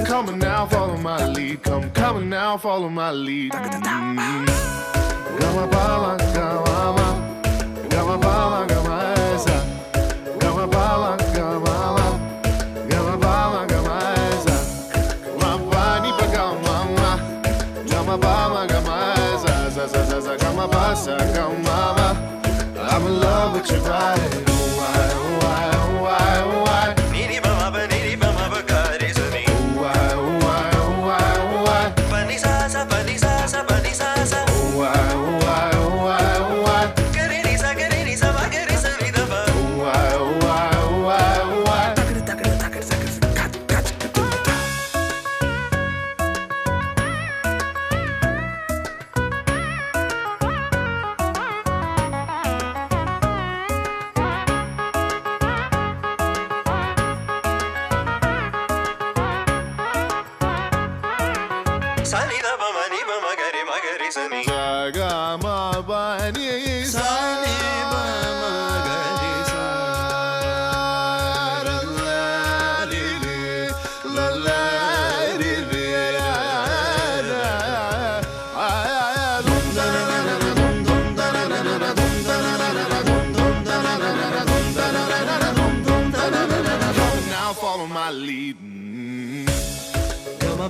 Come on now, follow my lead. Come now, follow my lead. Gama bala, gama, gama bala, gama esa. Gama bala, gama, gama bala, gama esa. Mapani pa gama, gama bala, gama esa. Za za za za gama basa, gama. I'm in love with your body. Why, why, why, why? Niri bama ba, niri bama ba, kare sani. Why, why, why, why? Pani sa sa, pani sa sa, pani sa sa. Why, why, why, why? Kare ni sa ba, kare sa ni da ba. Why, why, why, why? Takar takar takar takar, kat kat kat. Sani da ba mani ba magari sani. Jaga ma bani sani ba magari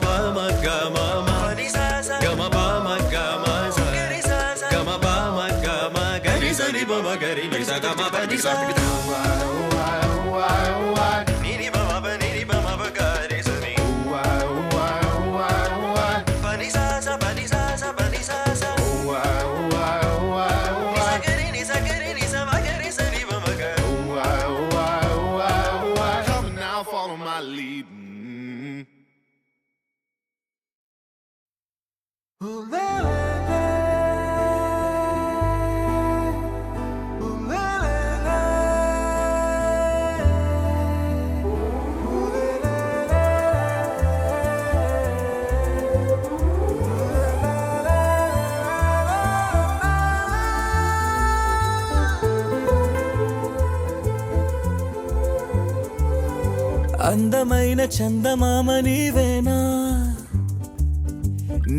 pa ma ga ma ma ga ma pa ma ga ma sa ga ma pa ma ga ma ga ni sa ni pa ma ga ri ni sa ga ma pa ni sa ni ni pa ma pa ni pa ma pa ga ri sa ni pa ni sa pa ni sa pa ni sa ni sa ma ga ri sa ni pa ma ga come now follow my lead. అందమైన చందమామ నీవేనా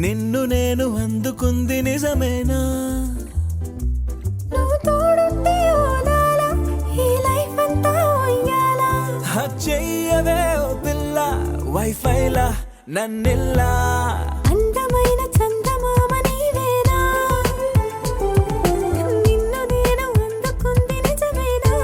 నిన్ను నేను అందుకుంది నిజమేనా నువ్వు తోడుంటే ఓదాల ఈ life అంతా ఉయ్యాలా చెయ్యవే ఓ పిల్ల వైఫైలా నన్నిల్లా అందమైన చందమామ నీవేనా నిన్ను నేను అందుకుంది నిజమేనా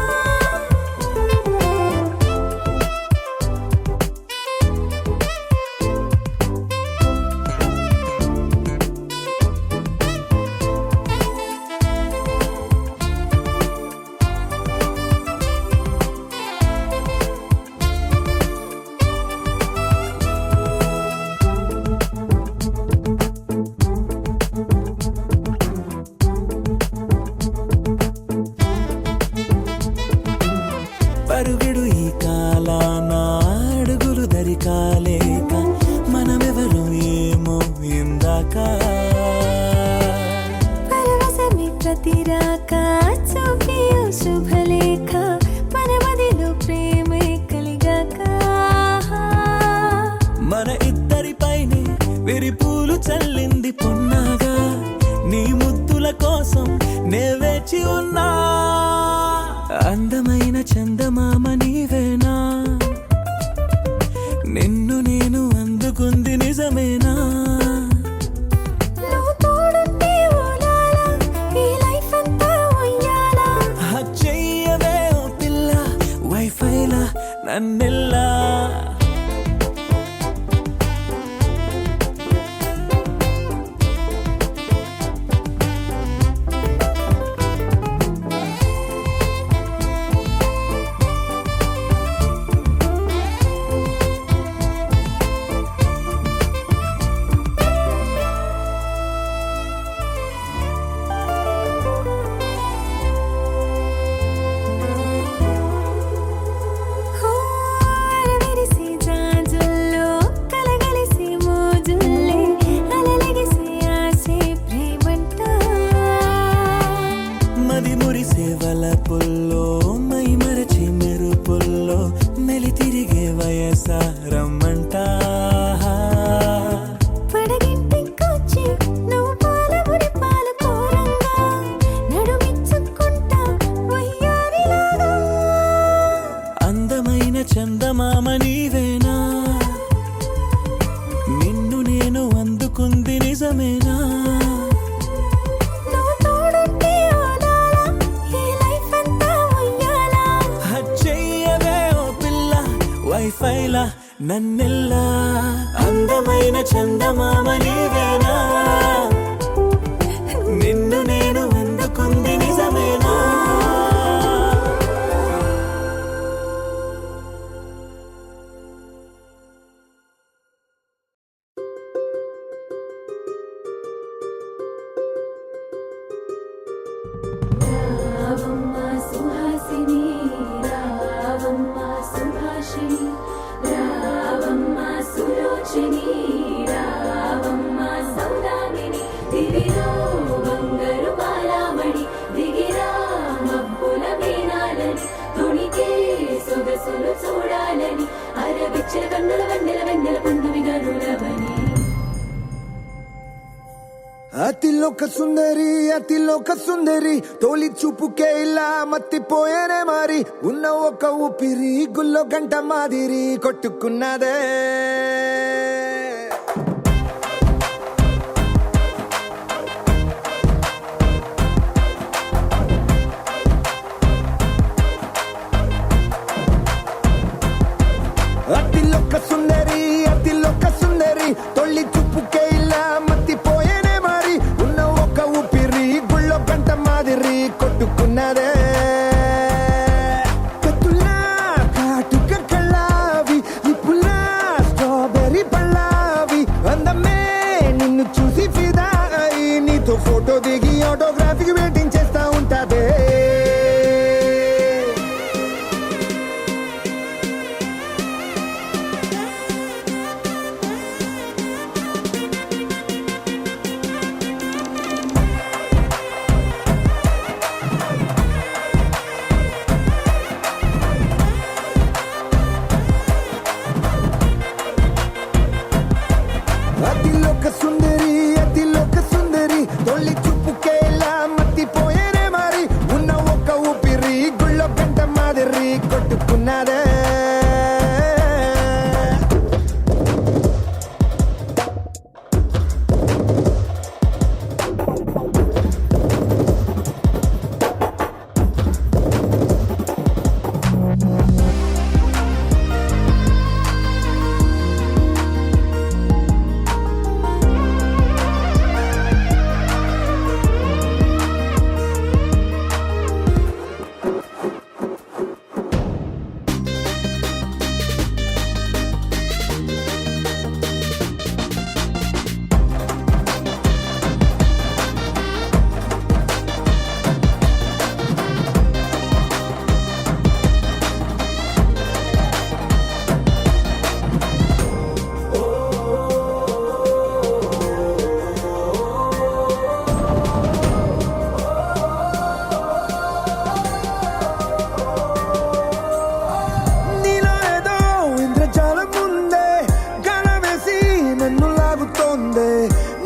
పరుగిడు ఈ కాలాన అడుగులు దరికాలేక మనమెవరు ఏమో ఇందాక పరవశమి ప్రతిరాక చూపియో శుభలేఖ మన మదిలో ప్రేమే కలిగాక మన ఇద్దరిపైనే విరిపూలు చల్లింది పొన్నాగా నీ ముద్దుల కోసం నే వేచి ఉన్నా అందమైన చందమామ నీవేనా నిన్ను నేను అందుకుంది నిజమేనా నువ్వు తోడుంటే ఓదాల ఈ లైఫ్ అంతా ఉయ్యాలా చెయ్యవే ఓ పిల్ల వైఫైలా నన్నిల్లా అరవిరిసి జాజుల్లో కలగలిసి మోజుల్లే అలలగిసి ఆసే ప్రేమంట మది మురిసే వలపుల్లో మై మరచి మెరుపుల్లో మెలి తిరిగే వయసారమ్మంట పడగింటికొచ్చి నువ్వు పాలబురి పాలు కోరంగా నడుమిచ్చుకుంటా వయ్యారిలాగా అందమైన చందమామ నీవేనా నిన్ను నేను అందుకుంది నిజమేనా నువ్వు తోడుంటే ఓదాల ఈ లైఫ్ అంతా ఉయ్యాలా చెయ్యవే ఓ పిల్ల వైఫైలా నన్నిల్లా అందమైన చందమామ నీవేనా నిన్ను నేను అందుకుంది నిజమేనా రావమ్మ సుహాసిని రావమ్మ సుభాషిణి రావమ్మ సులోచని రావమ్మ సౌదామిని దివిలో బంగారు బాలామణి దిగిరా మబ్బుల మేనాలని తొణికే సొగసులు చూడాలని అరవిచ్చిన కన్నుల వెన్నెల వెన్నెల పున్నమిగా నులవని అతిలోక సుందరి తోలి చూపుకే ఇలా మత్తిపోయేనే మారి ఉన్న ఒక ఊపిరి గుల్లో గంట మాదిరి కొట్టుకున్నదే మాదిరి కొట్టుకున్నదే కత్తులా కాటుక కళ్ళావి నిప్పులా స్ట్రాబెర్రీ పళ్ళావి అందమే నిన్ను చూసి ఫిదా అయి నీతో ఫోటో దిగి ఆటోగ్రాఫీకి వెయిటింగ్ చేస్తా ఉంటాదే అతిలోక సుందరి తొలి చూపుకేలా మత్తిపోయేనే మరి ఉన్న ఒక్క ఊపిరి గుళ్ళో గంట మాదిరి కొట్టుకున్నదే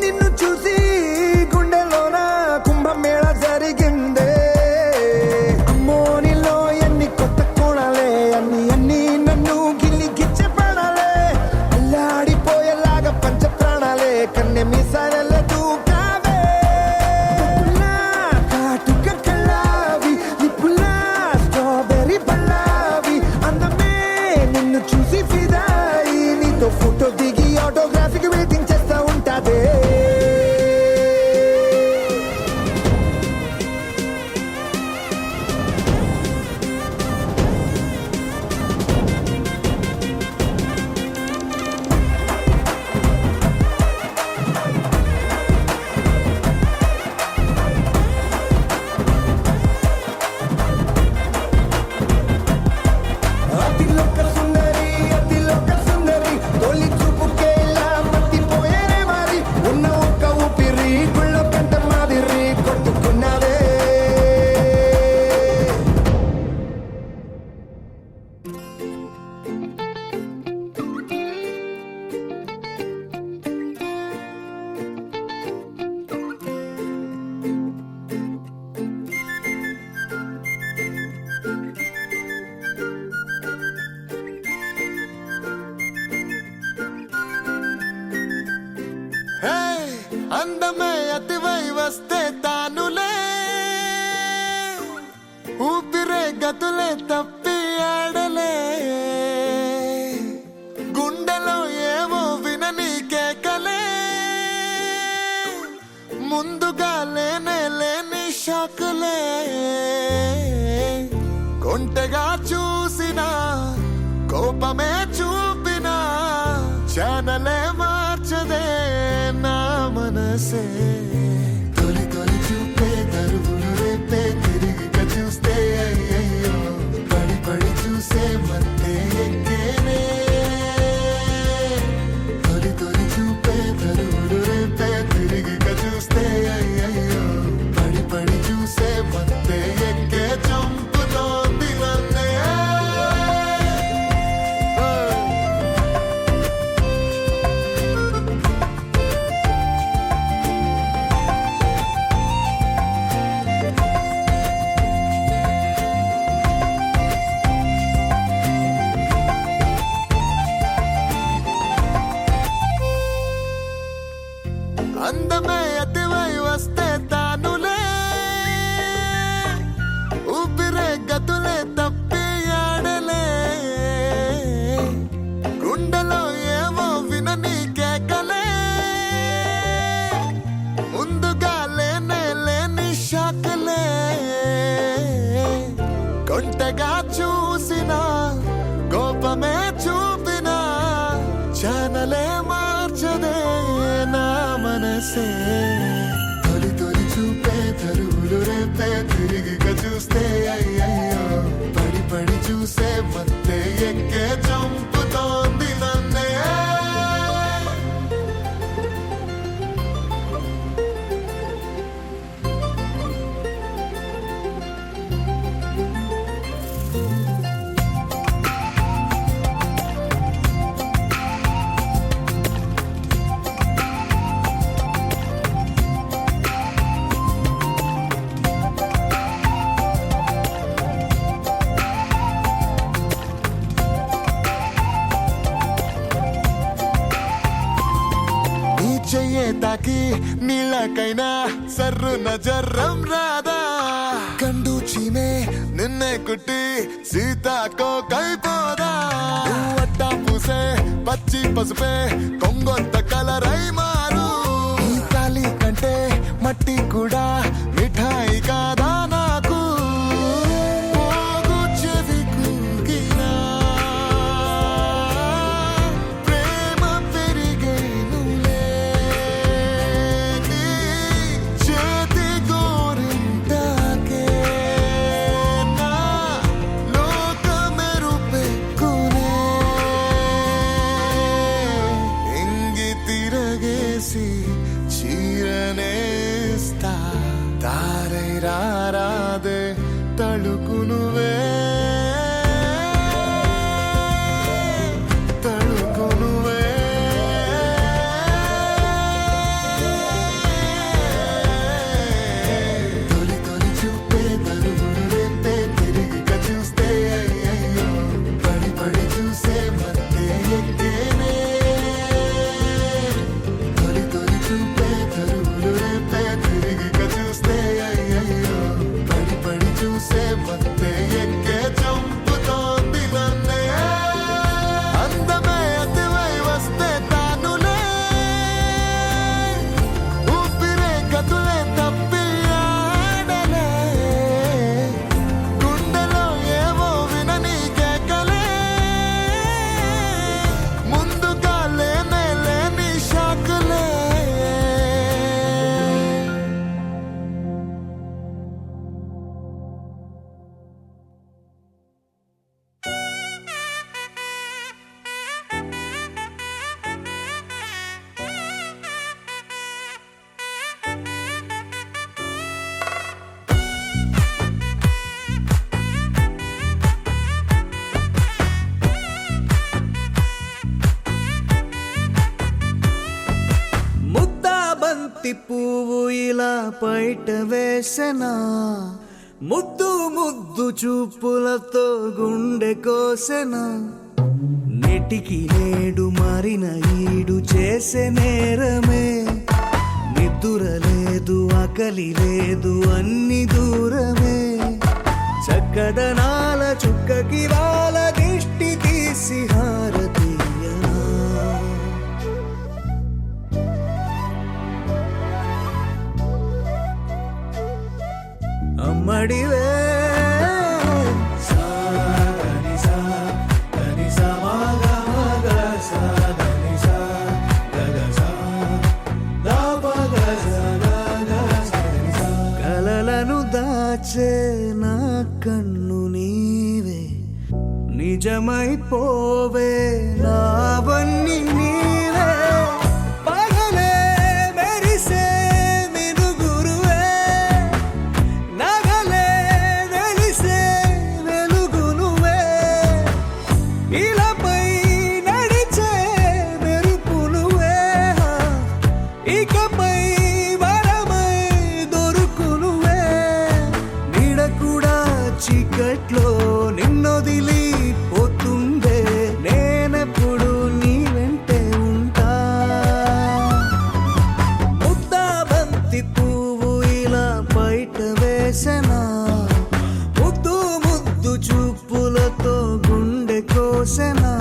నిన్ను చూసి గుండెలోన కుంభమేళ జరిగిందే అమ్మో నీలో ఎన్ని కొత్త కోణాలే అన్ని నన్ను గిల్లి గిచ్చే ప్రాణాలే అల్లాడిపోయేలాగా పంచ ప్రాణాలే కన్నె మీసాల దూకావే కాటుక కళ్ళావి నిప్పులా స్ట్రాబెర్రీ పళ్ళావి అందమే నిన్ను చూసి ఫిదాయి నీతో ఫోటో దిగి ఆటోగ్రాఫీకి వెయిటింగ్ చేస్తా ఉంటాదే అతిలోక సుందరి తొలి చూపుకేలా మత్తిపోయేనే మరి ఉన్న ఒక్క ఊపిరి గుళ్ళో గంట మాదిరి కొట్టుకున్నదే అందమే అతివై వస్తే తానులే ఊపిరే గతులే తప్పి ఆడలే గుండెలో ఏవో వినని కేకలే ముందుగా లేని షాకులే కొంటెగా చూసిన కోపమే చూపినా ఛానలే మార్చదే నా మనసే తొలి చూపే దరువులు రేపే తిరిగి చూస్తే అయ్యయ్యో పడి చూసే మత్తే ఎక్కేనే తొలి చూపే దరువులు రేపే తిరిగి చూస్తే అయ్యయ్యో పడి చూసే మత్తే ఎక్కే చంపుతోంది నన్నే ఒంటగా చూసిన కోపమే చూపిన ఛానలే మార్చదే నా మనసే తొలి తొలి చూపే తరువులు రేపే తిరిగిగా చూస్తే అయ్యయ్యో పడి పడి చూసే మత్తే ఎక్కే చంపుతోంది నన్నే చెయ్యే తాకి నీళ్ళకైనా సర్రున జర్రం రాదా కండు చీమే నిన్నే కుట్టి సీతాకో కైపోదా అట్టా పూసే పచ్చి పసుపే కొంగొత్త కలరై మారు ఈ కాలి కంటే మట్టి కూడా మిఠాయి కాదా నాకు పోగు చెవి కూగినా ప్రేమ పెరిగేనులే నీ చేతి గోరింటాకే నా లోకమెరుపెక్కునే ఇంగి తిరగేసి చీరనేస్తా తారై రారాదే తళుకు నువ్వే తళుకు నువ్వే తొలి తొలి చూపే తరువులు రేపే తిరిగిగా చూస్తే అయ్యయ్యో పడి పడి చూసే మత్తే ఎక్కేనే తొలి తొలి చూపే తరువులు రేపే తిరిగిగా చూస్తే అయ్యయ్యో పడి పడి చూసే మత్తే ఎక్కే చంపుతోంది నన్నే అందమే అతివై వస్తే తానులే ఊపిరే కదులే తప్పి ఆడలే గుండెలో ఏవో వినని కేకలే ముందుగా లేనే లేని షాకులే ముద్దా బంతి పువ్వు ఇలా బయట వేసెనా ముద్దు ముద్దు చూపులతో గుండె కోసెనా నెటికి నేడు మారిన ఈడు చేసే నేరమే నిద్దుర లేదు ఆకలి లేదు అన్ని దూరమే చక్కదనాల చుక్కకి వాళ్ళ దిష్టి తీసి హారతీయనా అమ్మడివే కలలను దాచే నా కన్ను నీవే నిజమైపోవే నావన్నీ నీవే పగలే మెరిసే మినుగురువే నగలే వెలిసే వెలుగు నువ్వే ఇలాపై నడిచే మెరుపు నువ్వే ఇకపై వరమై దొరుకు నువ్వే నీడ కూడా చీకట్లో నిన్నొదిలి పోతుందే నేనెప్పుడు నీ వెంటే ఉంటా ముద్దా బంతి పువ్వు ఇలా బయట వేసెనా ముద్దు ముద్దు చూపులతో గుండె కోసెనా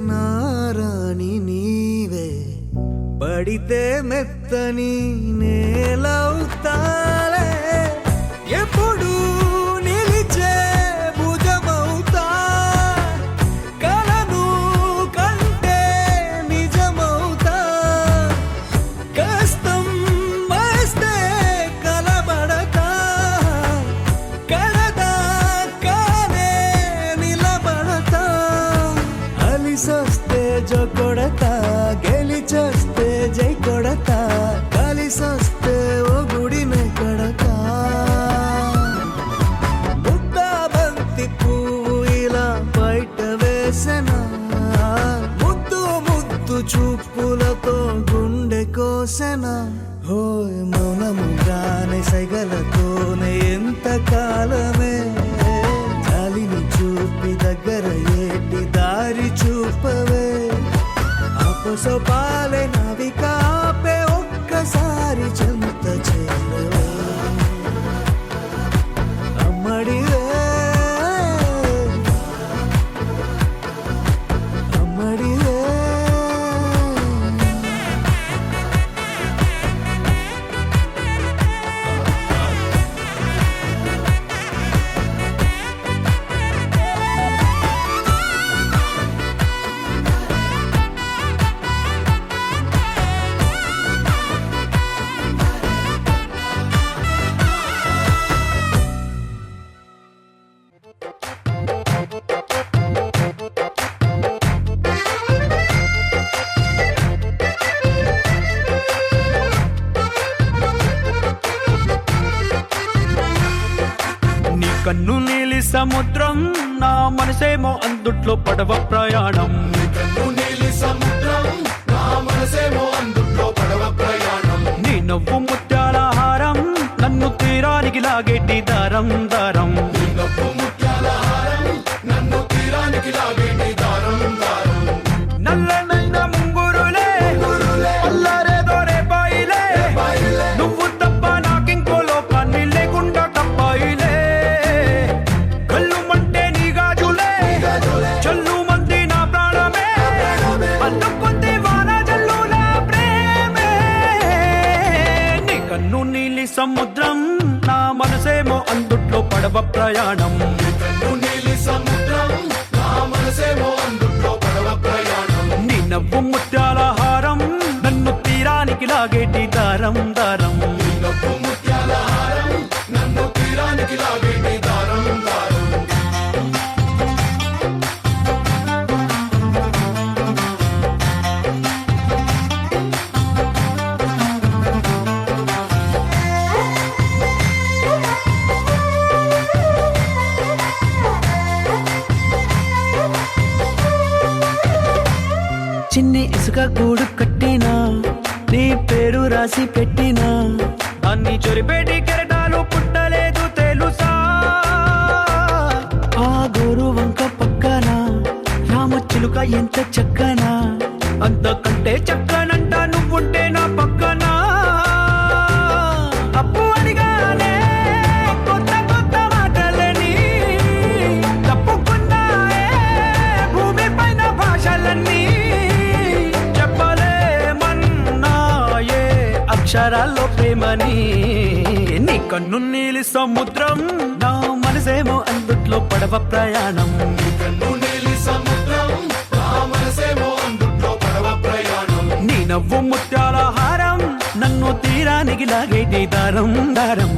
నారాణి నీవే పడితే మెత్తని నేలవుతాలే ఎప్పుడు నిలిచే భుజమవుతా కలను కంటే నిజమవుతా కష్టం వస్తే కలబడతా కడదాకానే నిలబడతా అలిసొస్తే జో కొడతా గెలిచొస్తే జై కొడతా కలిసొస్తే ఓ గుడినే కడతా ముద్దా బంతి పువ్వు ఇలా బయట వేసెనా ముద్దు ముద్దు చూపులతో గుండె కోసెనా హోయ్ మౌనముగానే సైగలతోనే ఎంత కాలమే జాలిని చూపి దగ్గర ఏటి దారి చూపవే అపసపాలే నవికాపే ఒక్కసారి చెంత చేరవే అమ్మడివే అమ్మడివే నీ కన్ను నీలి సముద్రం నా మనసేమో అందుట్లో పడవ ప్రయాణం నీ నవ్వు ముత్యాల హారం నన్ను తీరానికి లాగేటి దారం దారం నల్లనైన ముంగురులే అల్లారేదో రేపాయిలే నువ్వు తప్ప నాకింకో లోకాన్ని లేకుండా తప్పాయిలే కళ్ళు మంటే నీ గాజులే చల్లు మంది నా ప్రాణమే అల్లుకుంది వాన జల్లుల ప్రేమే నీ కన్ను నీలి సముద్రం నా మనసేమో అందుట్లో పడవ ప్రయాణం నీ నవ్వు ముత్యాల హారం నన్ను తీరానికి లాగేటి దారం దారం చిన్ని ఇసుక గూడు కట్టినా నీ పేరు రాసి పెట్టినా దాన్ని చొరిపేటి కెరటాలు పుట్టలేదు తెలుసా ఆ గోరు వంక పక్కన రామచిలుక ఎంత చక్కనా అంతకంటే చక్కనంట నువ్వుంటే నా పక్కన అప్పు అడిగానే కొత్త కొత్త మాటలని తప్పుకున్నాయే భూమి పైన భాషలన్నీ చెప్పలేమన్నాయే అక్షరాల్లో ప్రేమని నీ కన్ను నీలి సముద్రం నా మనసేమో అందుట్లో పడవ ప్రయాణం నీ నవ్వు ముత్యాల హారం నన్ను తీరానికి లాగేటి దారం దారం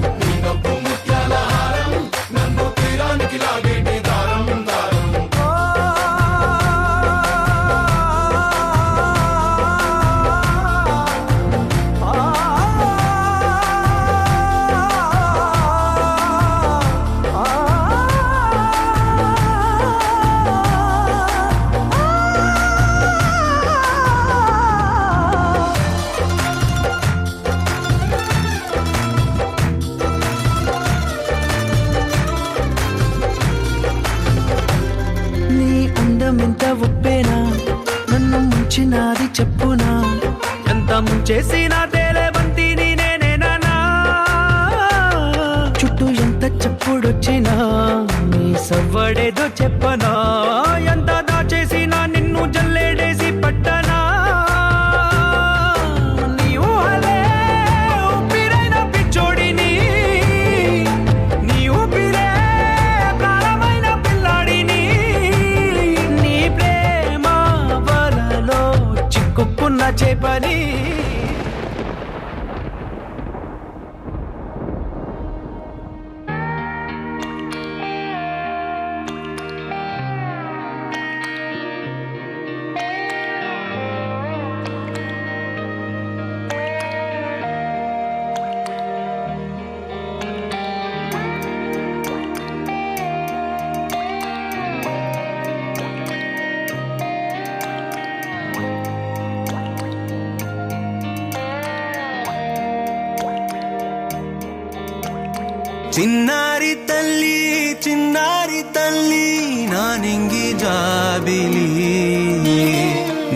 ఎంత ఒప్పేనా నన్ను ముంచినాది చెప్పునా ఎంత ముంచేసినా తేలేవంతిని నేనేనా చుట్టూ ఎంత చెప్పుడొచ్చినా నీ సవ్వడేదో చెప్పనా ఎంత దాచేసినా నిన్ను దాచే పని. చిన్నారి తల్లి నా నింగి జాబిలి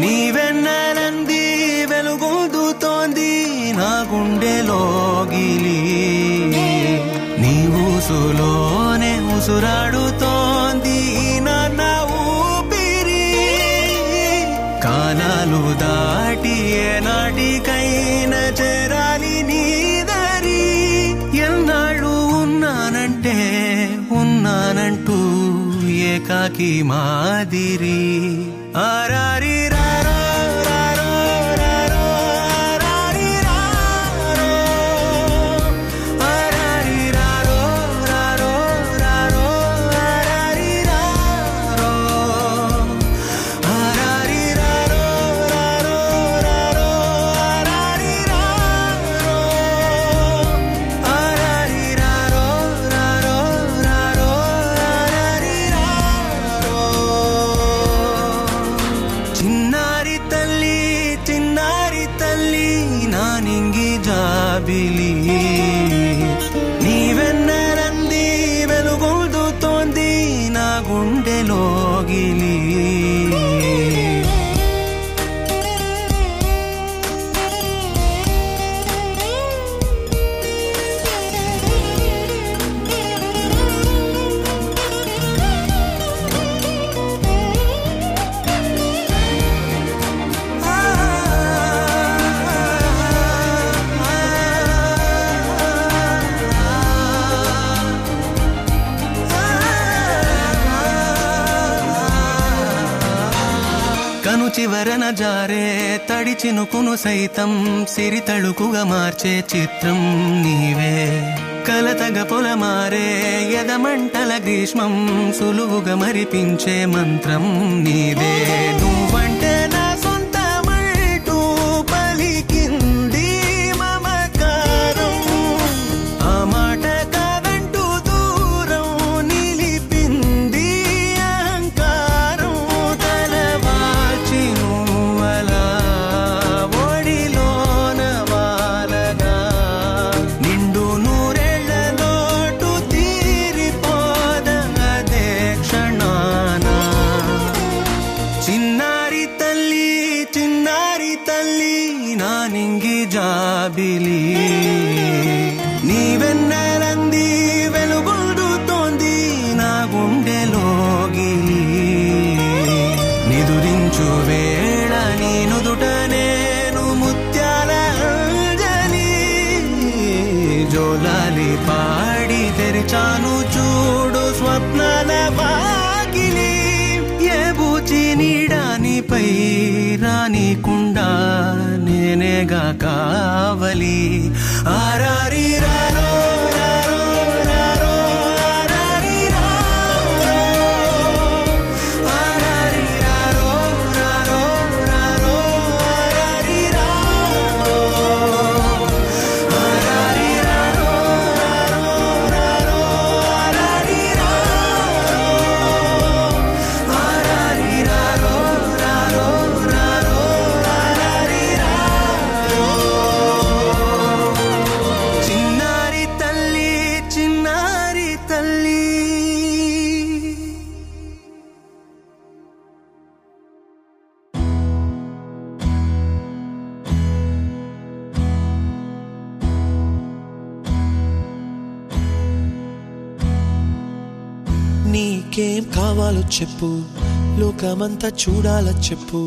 నీవెన్నెలంది వెలుగొందుతోంది నా గుండెలోగిలి నీ ఊసులోనే ఉసురాడుతోంది నా ఊపిరి కాలాలు దాటి ఏనాటికైనా చేరాలి నీ దరి ఎన్నాళ్ళు ఉన్నానంటూ ఏకాకి మాదిరి ఆరారి రారో రారో రారో ఆరారి రారో ఆరారి రారో రారో రారో ఆరారి రారో ఆరారి రారో రారో రారో ఆరారి రారో ఆరారి రారో రారో రారో ఆరారి రారో చిన్నారి తల్లి నా నింగి జాబిలి నీవెన్నెలంది వెలుగొందుతోంది నా గుండెలోగిలి కను చివరన జారే తడి చినుకును సైతం సిరి తళుకుగా మార్చే చిత్రం నీవే కలతగ పొలమారే ఎదమంటల గ్రీష్మం సులువుగా మరిపించే మంత్రం నీదే నువ్వంటే నా సొంతమంటూ పలికింది మమకారం ఆ మాట కాదంటూ దూరం నిలిపింది అహంకారం తలవాల్చి నువ్వలా ఒడిలోన వాలగా నిండు నూరేళ్ల లోటు తీరిపోదదే క్షణాన చిన్నారి తల్లి నా నింగి జాబిలి నీవెన్నెలంది వెలుగొందుతోంది నా గుండెలోగిలి నిదురించు వేళ నీ నుదుట నేను ముత్యాల అంజలి జోలాలి పాడి తెరిచాను చూడు స్వప్నాల వాకిలి ఏ బూచి నీడానిపై రానికుండా నేనేగా కావలి ఆరారి రారో రారో రారో ఆరారి రారో ఆరారి రారో రారో రారో ఆరారి రారో ఆరారి రారో రారో రారో ఆరారి రారో ఆరారి రారో రారో రారో ఆరారి రారో చిన్నారి తల్లి నీకేం కావాలో చెప్పు, లోకమంతా చూడాల చెప్పు,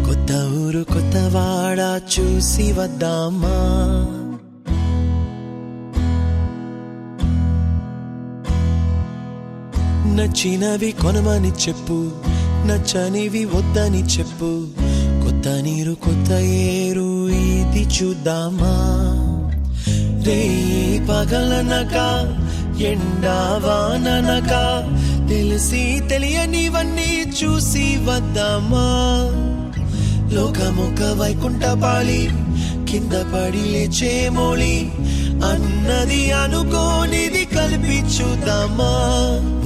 కొత్త ఊరు కొత్త వాడ చూసి వద్దామా. నచ్చినవి కొనమని చెప్పు, నచ్చనివి వద్దని చెప్పు, కొత్త కొత్త నీరు కొత్త ఏరు ఇది చూద్దామా రే పగలనక ఎండా వాననక తెలిసి తెలియనివన్నీ చూసి వద్దామా లోకమొక వైకుంఠపాళి కింద పడి లేచే మోళి అన్నది అనుకోనిది కలిపి చూద్దామా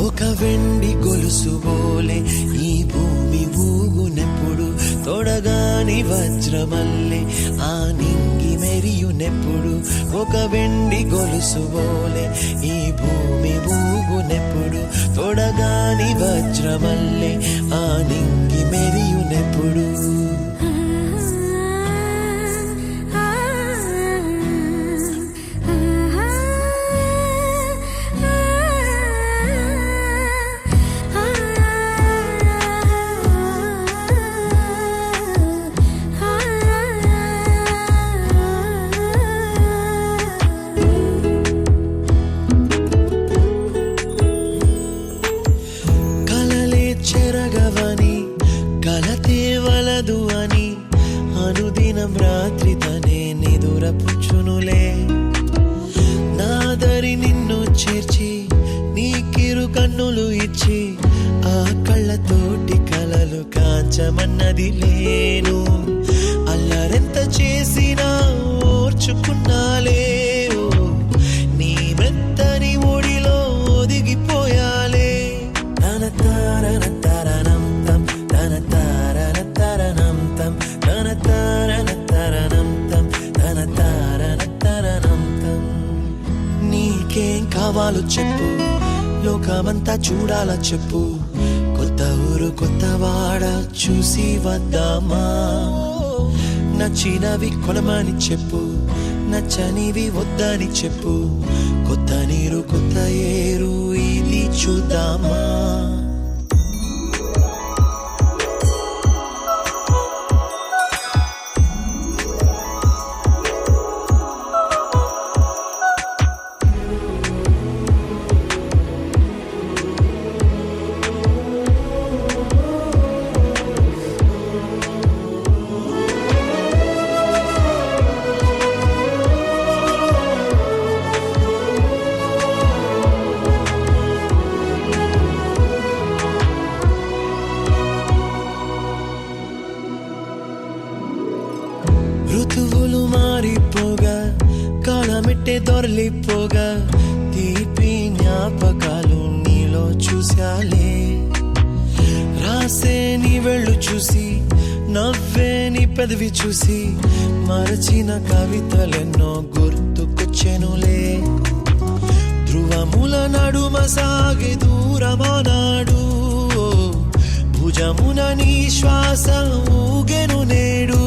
ఒక వెండి గొలుసు బోలే ఈ భూమి ఊగునెప్పుడు తొడగాని వజ్రమల్లె ఆ నింగి మెరియునెప్పుడు ఒక వెండి గొలుసు బోలే ఈ భూమి ఊగునెప్పుడు తొడగాని వజ్రమల్లె ఆ నింగి మెరియునెప్పుడు చెరగవని కలతే వలదు అని అనుదినం రాత్రి తనే నిదురపుచ్చునులే నాదరి నిన్ను చేర్చి నీకిరు కన్నులు ఇచ్చి ఆ కళ్ళతోటి కలలు కాంచమన్నది లేను అల్లరెంత చేసినా ఓర్చుకున్నాలే నీ మెత్తని ఒడిలో ఒదిగిపోయాలే తన తారన తరణం తం తన తారన తరణం తం తన తారన తరణం తం తన తారన తరణం తం నీకేం కావాలో చెప్పు లోకమంతా చూడాల చెప్పు కొత్త ఊరు కొత్త వాడ చూసి వద్దామా నచ్చినవి కొనమని చెప్పు నచ్చనివి వద్దని చెప్పు కొత్త నీరు కొత్త ఏరు ఇది చూద్దామా ఋతువులు మారిపోగా కాలమెట్టే దొరలిపోగా తీపి జ్ఞాపకాలు నీలో చూశాలే రాసే నీ వెళ్ళు చూసి నవ్వే నీ పెదవి చూసి మరచిన కవితలెన్నో గుర్తుకొచ్చెనులే ధ్రువముల నడుమ సాగే దూరమానాడు భుజమున నీ శ్వాస ఊగెను నేడు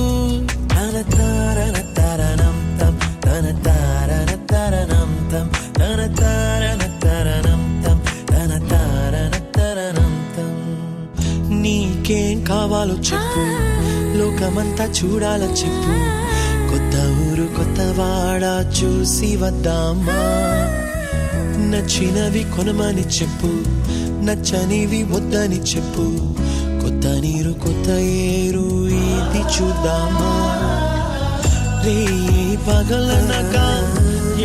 తన తారన తరణం తం తన తారన తరణం తం తన తారన తరణం తం తన తారన తరణం తం నీకేం కావాలో చెప్పు లోకమంతా చూడాల చెప్పు కొత్త ఊరు కొత్త వాడ చూసి వద్దామా నచ్చినవి కొనమని చెప్పు నచ్చనివి వద్దని చెప్పు కొత్త నీరు కొత్త ఏరు ఇది చూద్దామా రే పగలనక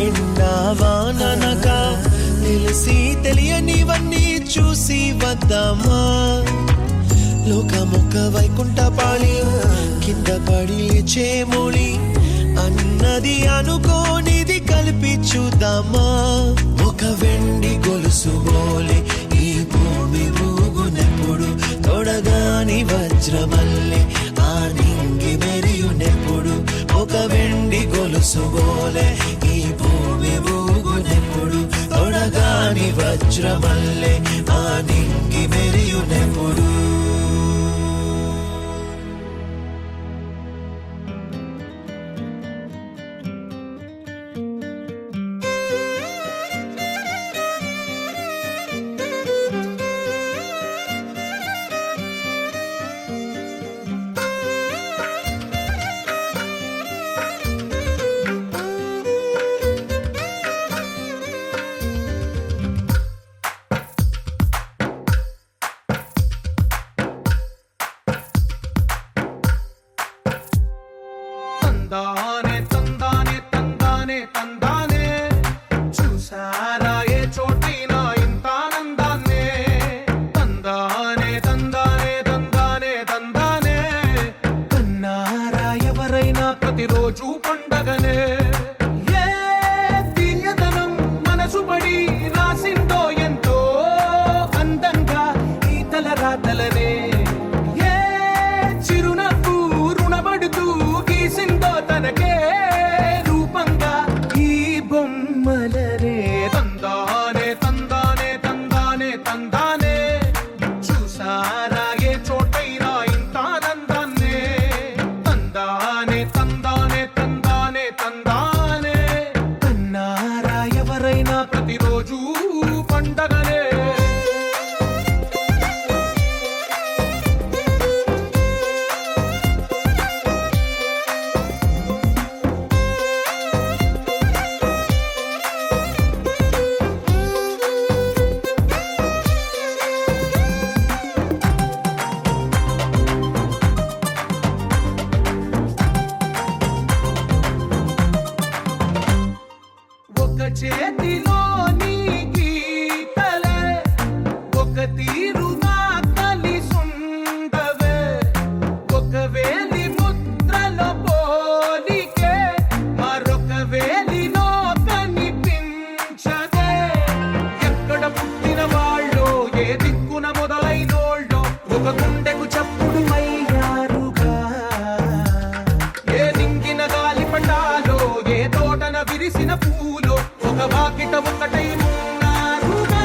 ఎండా వాననక తెలిసి తెలియనివన్నీ చూసి వద్దామా లోకమొక వైకుంఠపాళి కింద పడి లేచే మోళి అన్నది అనుకోనిది కలిపి చూద్దామా ఒక వెండి గొలుసు బోలే ఈ భూమి ఊగునెప్పుడు తొడగాని వజ్రమల్లె ఆ నింగి మెరియునెప్పుడు ఒక వెండి గొలుసు బోలే ఈ భూమి ఊగునెప్పుడు తొడగాని వజ్రమల్లె ఆ నింగి మెరియునెప్పుడు తందానే తందానే తందానే తందానే చూసారా ఏ చోటైనా ఇంత ఆనందాన్నే తందానే తందానే తందానే తందానే కన్నారా ఎవరైనా ప్రతిరోజు పండగనే ఏ తీయదనం మనసు పడి రాసిందో ఎంతో అందంగా ఈ తల రాతలనే ఏ చిరునవ్వు రుణపడుతూ గీసిందో తనకే రూపంగా ఈ బొమ్మలనే తందానే తందానే తందానే తందానే చూసారా ఏ చోటైనా ఇంత ఆనందాన్నే తందానే తందానే తందానే తందానే కన్నారా ఎవరైనా ప్రతిరోజు పండగనే ఒక చేతిలో నీ గీతలే ఒక తీరుగా కలిసుండవే ఒక వేలి ముద్రలో పోలికే మరొక వేలిలో కనిపించదే ఎక్కడ పుట్టిన వాళ్ళో ఏ దిక్కున మొదలైనోళ్ళో ఒక గుండెకు చప్పుడు అయ్యారుగా ఏ దింగిన గాలి పటాలో ఏ తోటన విరిసిన పూలో ఒక వాకిట ఒకటై ఉన్నారుగా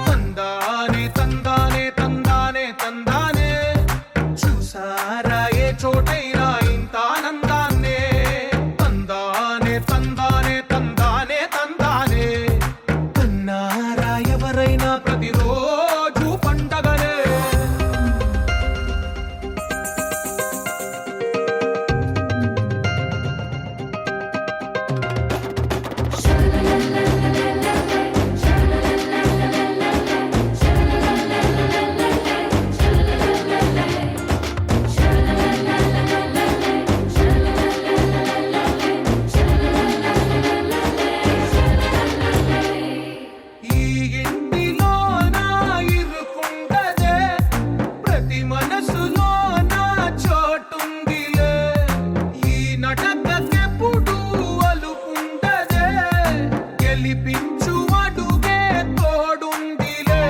తందానే తందానే తందానే తందానే చూసారా ఏ చోటైనా ఇంత ఆనందాన్నే తందానే తందానే తందానే తందానే కన్నారా ఎవరైనా ప్రతిరోజు పండగనే ఈ ఇంటిలో నా ఇరుకుండదే ప్రతి మనసులో నా చోటుందిలే ఈ నటకెప్పుడు అలుకుండదే గెలిపించు అడుగే తోడుందిలే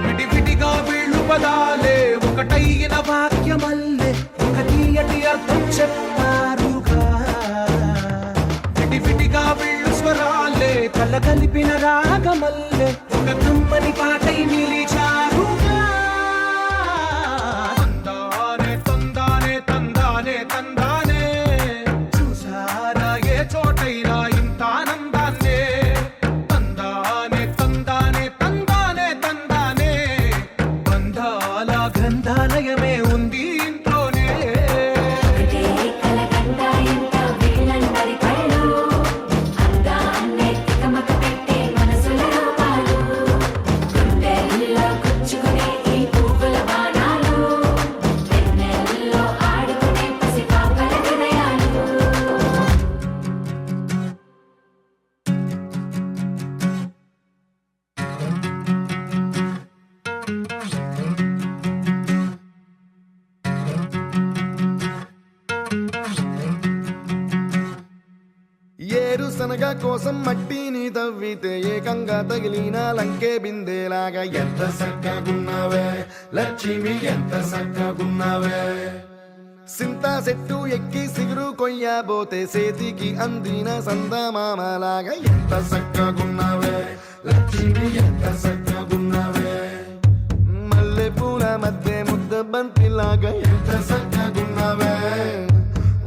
విడివిడిగా వీళ్ళు పదాలే ఒకటైన వాక్యమల్లే ఒక తీయటి అర్థం చెప్పారుగా విడివిడిగా వీళ్ళు స్వరాలే కల కలిపిన రాగమల్లే ఒక కమ్మని పాటై నిలిచారుగా తందానే తందానే తందానే తందానే చూసారా ఏ చోటైనా ఇంత ఆనందాన్నే తందానే తందానే తందానే తందానే బంధాల గ్రంథాలయమే ఉంది ఇంట్లోనే ఒకటే కలగంట ఇంత వీళ్ళందరి కళ్ళు అందాన్నే తికమక పెట్టే మనసుల రూపాలు గుండెల్లో గుచ్చుకునే ఈ పువ్వుల బాణాలు వెన్నెల్లో ఆడుకునే పసిపాపల హృదయాలు ఏరుశనగ కోసం మట్టిని తవ్వితే ఏకంగా తగిలిన లంకే బిందేలాగా ఎంత సక్కగున్నావే లక్ష్మి ఎంత సక్కగున్నావే సింతా చెట్టు ఎక్కి సిగురు కొయ్యబోతే చేతికి అందిన సందమామలాగా ఎంత సక్కగున్నావే లక్ష్మి ఎంత సక్కగున్నావే మల్లె పూల మధ్య ముద్ద బంతిలాగా ఎంత సక్కగున్నావే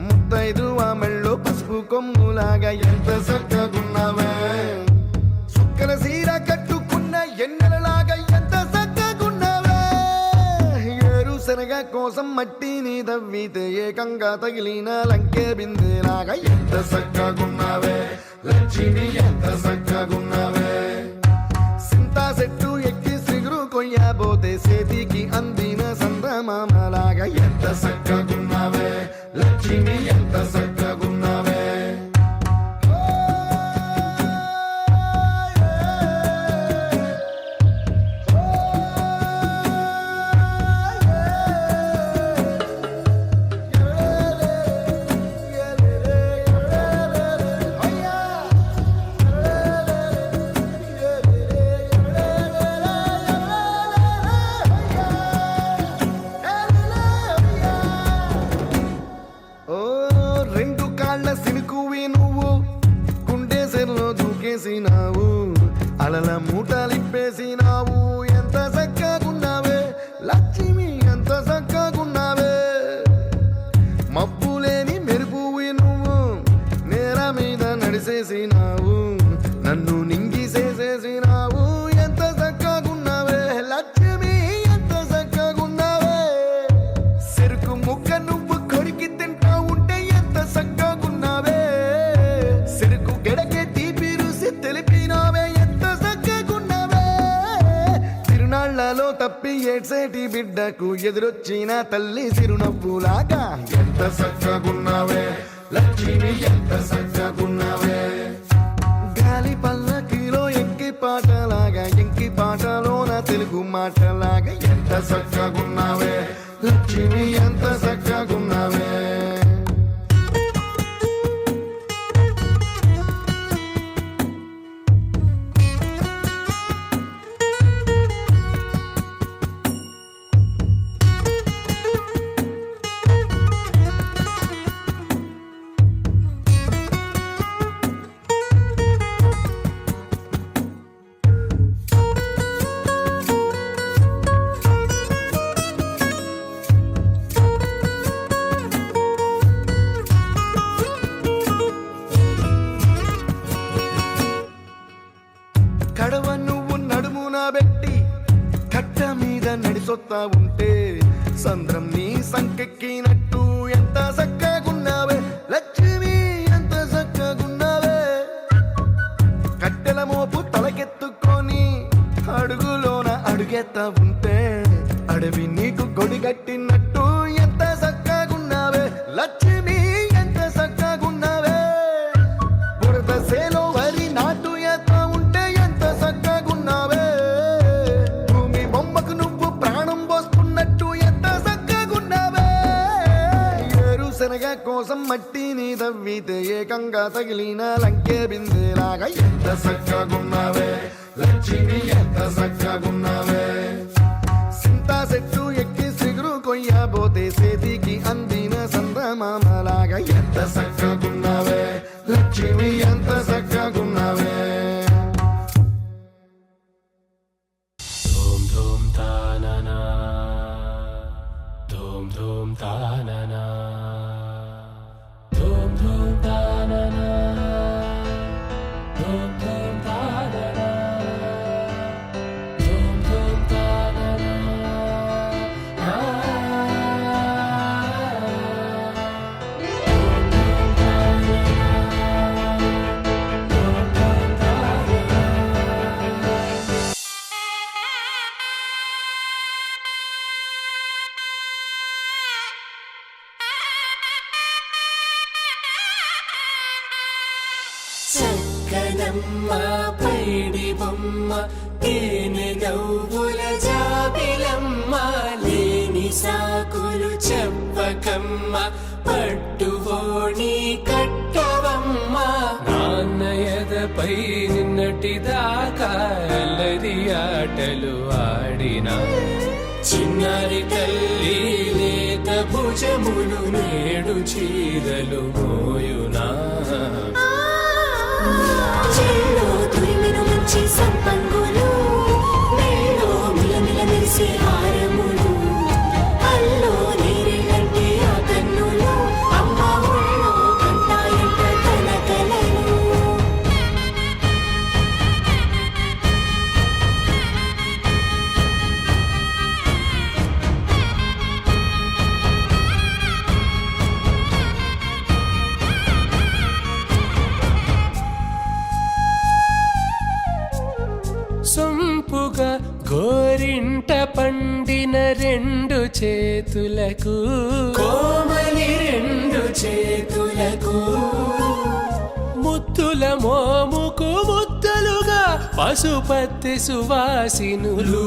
ముద్దైదు మెళ్ళో పసుపు కొమ్ములాగా ఎంత సక్కగున్నావే సుక్కల సీర కట్టుకున్న ఎన్నెలలాగా ఎంత సక్కగున్నావే ఏరుశనగ కోసం మట్టిని తవ్వితే ఏకంగా తగిలిన లంకే బిందేలాగా ఎంత సక్కగున్నావే లక్ష్మి ఎంత సక్కగున్నావే సింతా చెట్టు ఎక్కి సిగురు కొయ్యబోతే చేతికి అందిన సందమామలాగా ఎంత సక్కగున్నావే లక్ష్మి ఎండకు ఎదురొచ్చిన తల్లి చిరునవ్వులాగా ఎంత చక్కగున్నావే లక్ష్మి ఎంత చక్కగున్నావే గాలి పల్లకిలో ఎంకి పాటలాగా ఎంకి పాటలోన తెలుగు మాటలాగా ఎంత చక్కగున్నావే లక్ష్మి ఎంత చక్కగున్నావే కడవ నువ్వు నడుమున పెట్టి కట్ట మీద నడిసొత్తా ఉంటే సంద్రం నీ సంకెక్కినట్టు ఎంత చక్కగున్నావే లక్ష్మి ఎంత చక్కగున్నావే కట్టెల మోపు తలకెత్తుకొని అడుగులోన అడుగెత్తా ఉంటే అడవి నీకు గొడిగట్టినట్టు ఎంత చక్కగున్నావే లక్ష్మి ఎంత చక్కగున్నావే బురద సేలో వరి నాటు ఎత్తా ఉంటే ఎంత చక్కగున్నావే భూమి బొమ్మకు నువ్వు ప్రాణం పోస్తున్నట్టు ఎంత చక్కగున్నావే ఏరుశనగ కోసం మట్టిని తవ్వితే ఏకంగా తగిలిన లంకే బిందెలాగా ఎంత చక్కగున్నావే లక్ష్మి ఎంత చక్కగున్నావే సింతా చెట్టు ఎక్కి సిగురు కొయ్యబోతే చేతికి అందిన సందమామలాగా ఎంత చక్కగున్నావే లక్ష్మి ఎంత చక్కగున్నావే ధూమ్ ధూమ్ తాననా ధూమ్ ధూమ్ తాననా ధూమ్ ధూమ్ తాననా ధూమ్ ధూమ్ తాననా ధూమ్ ధూమ్ తాననా చక్కనమ్మ పైడి బొమ్మ తేనె నవ్వుల జాబిలమ్మ లేని సాకులు చెప్పకమ్మ పట్టువోణి కట్టవమ్మ నాన్నయదపై నిన్నటిదాకా అల్లరి ఆటలు ఆడినా చిన్నారి తల్లి లేత భుజములు నేడు చీరలు మోయునా చెల్లో తురిమిన మంచి సంపంగులు మెల్లో మిలమిల మెరిసే హారములు అల్లో నీరెళ్ళంటే ఆ కన్నులు అమ్మ ఒళ్ళో కంటాయంట తన కలలు సొంపుగా గోరింట పండిన రెండు చేతులకు కోమలి రెండు చేతులకు ముద్దుల మోముకు ముద్దలుగా పశుపతి సువాసినులు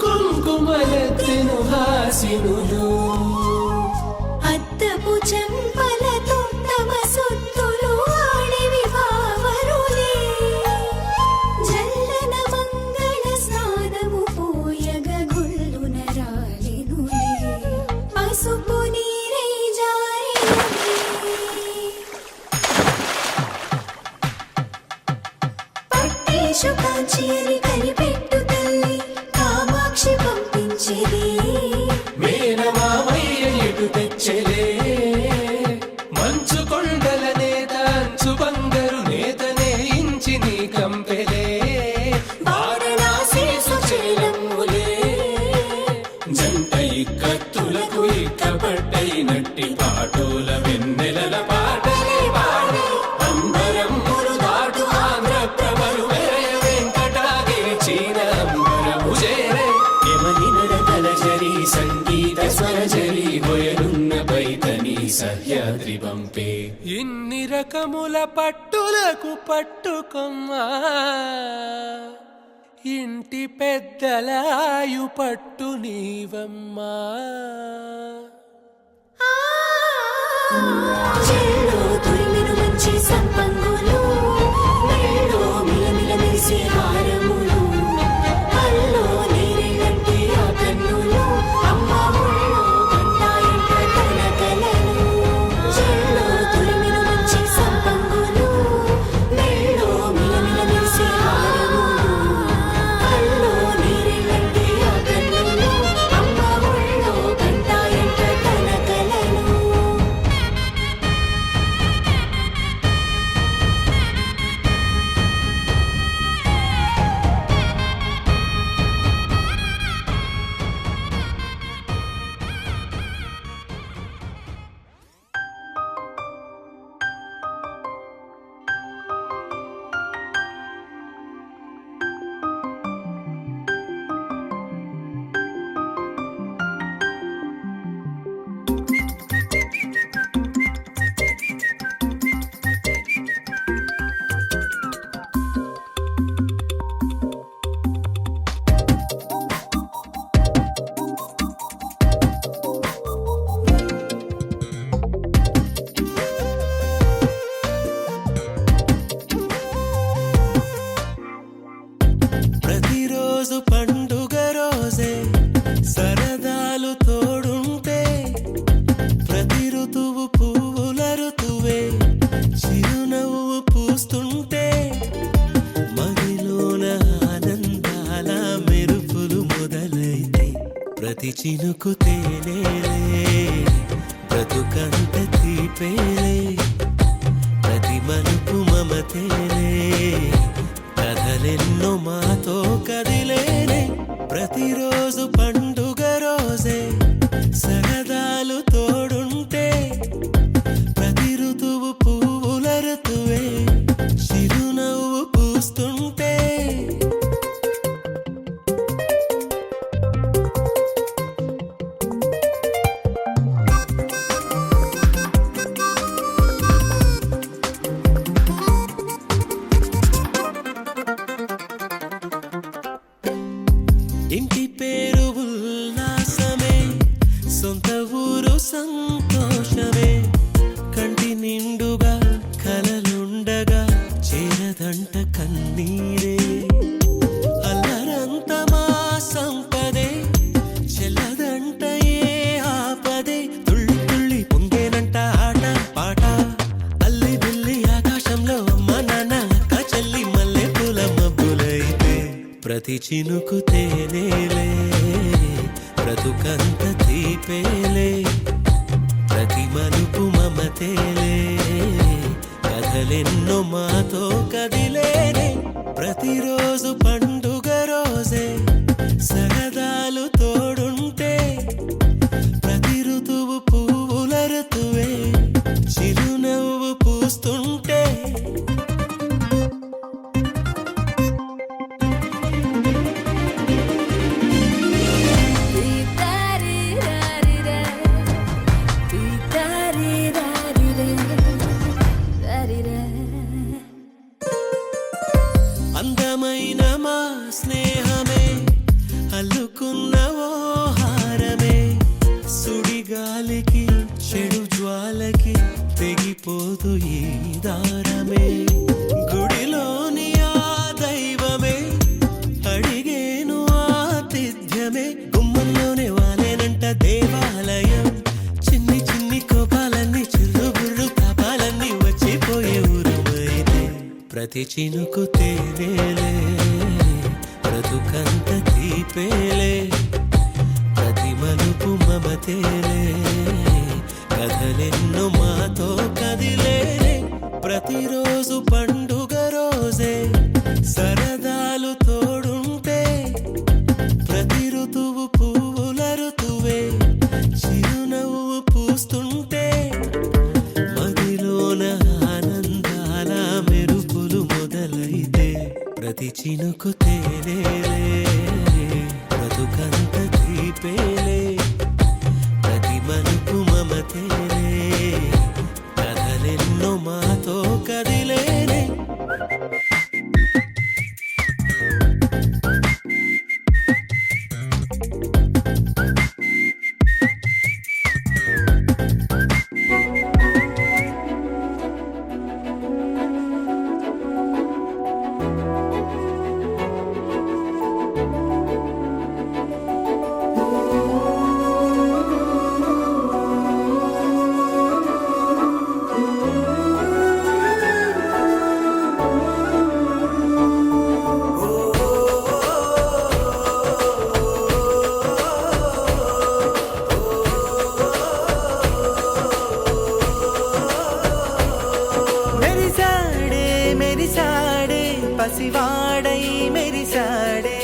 కుంకుమలెత్తిను హాసినులు అద్దపు చెంపలతో తమ సొత్తులు ఆడివి బావరులే జల్లన మంగళ స్నానము పోయగ గుల్లున రాలినులే పసుపు నీరై జారినులే పట్టేశు కాంచియని కనిపెట్టు తల్లి కామాక్షి పంపించిది మేనమామయ్య సహ్యాద్రి పంపే. ఇన్ని రకముల పట్టులకు పట్టుకొమ్మా ఇంటి పెద్దలాయు పట్టు నీవమ్మా. చెల్లో తురిమిను మంచి సంపంగులు మెళ్ళో మిలమిల మెరిసే హారములు కల్లో నీరెళ్ళంటే ఆ కన్నులు అమ్మ ఒళ్ళో గంటాయంట కలకలలు. చెల్లో తురిమిను మంచి సంపంగులు మెళ్ళో మిలమిల మెరిసే హారములు కల్లో నీరెళ్ళంటే ఆ కన్నులు అమ్మ ఒళ్ళో గంటాయంట కలకలలు. ప్రతిరోజు పండుగ రోజే సరదాలు తోడుంటే ప్రతి ఋతువు పువ్వుల ఋతువే చిరునవ్వు పూస్తుంటే మదిలోన ఆనందాల మెరుపులు మొదలైతే ప్రతి చినుకు తేనేలే బ్రతుకంత తీపేలే ప్రతి మలుపు మమతేలే కథలెన్నో మాతో కదిలేనే. ప్రతిరోజు పండుగ రోజే సరదాలు తోడుంటే ప్రతి ఋతువు పువ్వుల ఋతువే చిరునవ్వు పూస్తుంటే ఇంటి పేరు ఉల్లాసమే సొంత ఊరు సంతోషమే కంటి నిండుగా కలలుండగా చేరదంట కన్నీరే అల్లరంత మా సంపదే చెల్లదంట ఏ ఆపదే తుళ్ళి తుళ్ళి పొంగేనంట ఆట పాట అల్లి బిల్లి ఆకాశంలో అమ్మ నాన్న అక్క చెల్లి మల్లె పూల మబ్బులైతే ప్రతి చినుకు తేనేలే బ్రతుకంత తీపేలే ప్రతి మలుపు మమతేలే కథలెన్నో మాతో కదిలేనే. ప్రతిరోజు పండుగ రోజే సరదాలు తోడుంటే ప్రతి ఋతువు పువ్వుల ఋతువే చిరునవ్వు పూస్తుంటే అందమైన మా స్నేహమే అల్లుకున్న ఓ హారమే సుడిగాలికి చెడు జ్వాలకి తెగిపోదు ఈ దారమే గుడిలోని ఆ దైవమే అడిగేను ఆతిథ్యమే గుమ్మంలోనే వాలేనంట దేవాలయం చిన్ని చిన్ని కోపాలన్నీ చిరుబుర్రు తాపాలన్నీ వచ్చిపోయే ఊరుమైతే ప్రతి చినుకు తేనేలే బ్రతుకంత తీపేలే ప్రతి మలుపు మమతేలే కథలెన్నో మాతో కదిలేనే. ప్రతిరోజు పండుగ రోజే సరదాలు తోడుంటే ప్రతి ఋతువు పువ్వుల ఋతువే చిరునవ్వు పూస్తుంటే మదిలోన ఆనందాల మెరుపులు మొదలైతే ప్రతి చినుకు తేనేలే బ్రతుకంత తీపేలే ప్రతి మలుపు మమతేలే నాతో కదిలేనే మెరిసాడే మెరిసాడే పసివాడై మెరిసాడే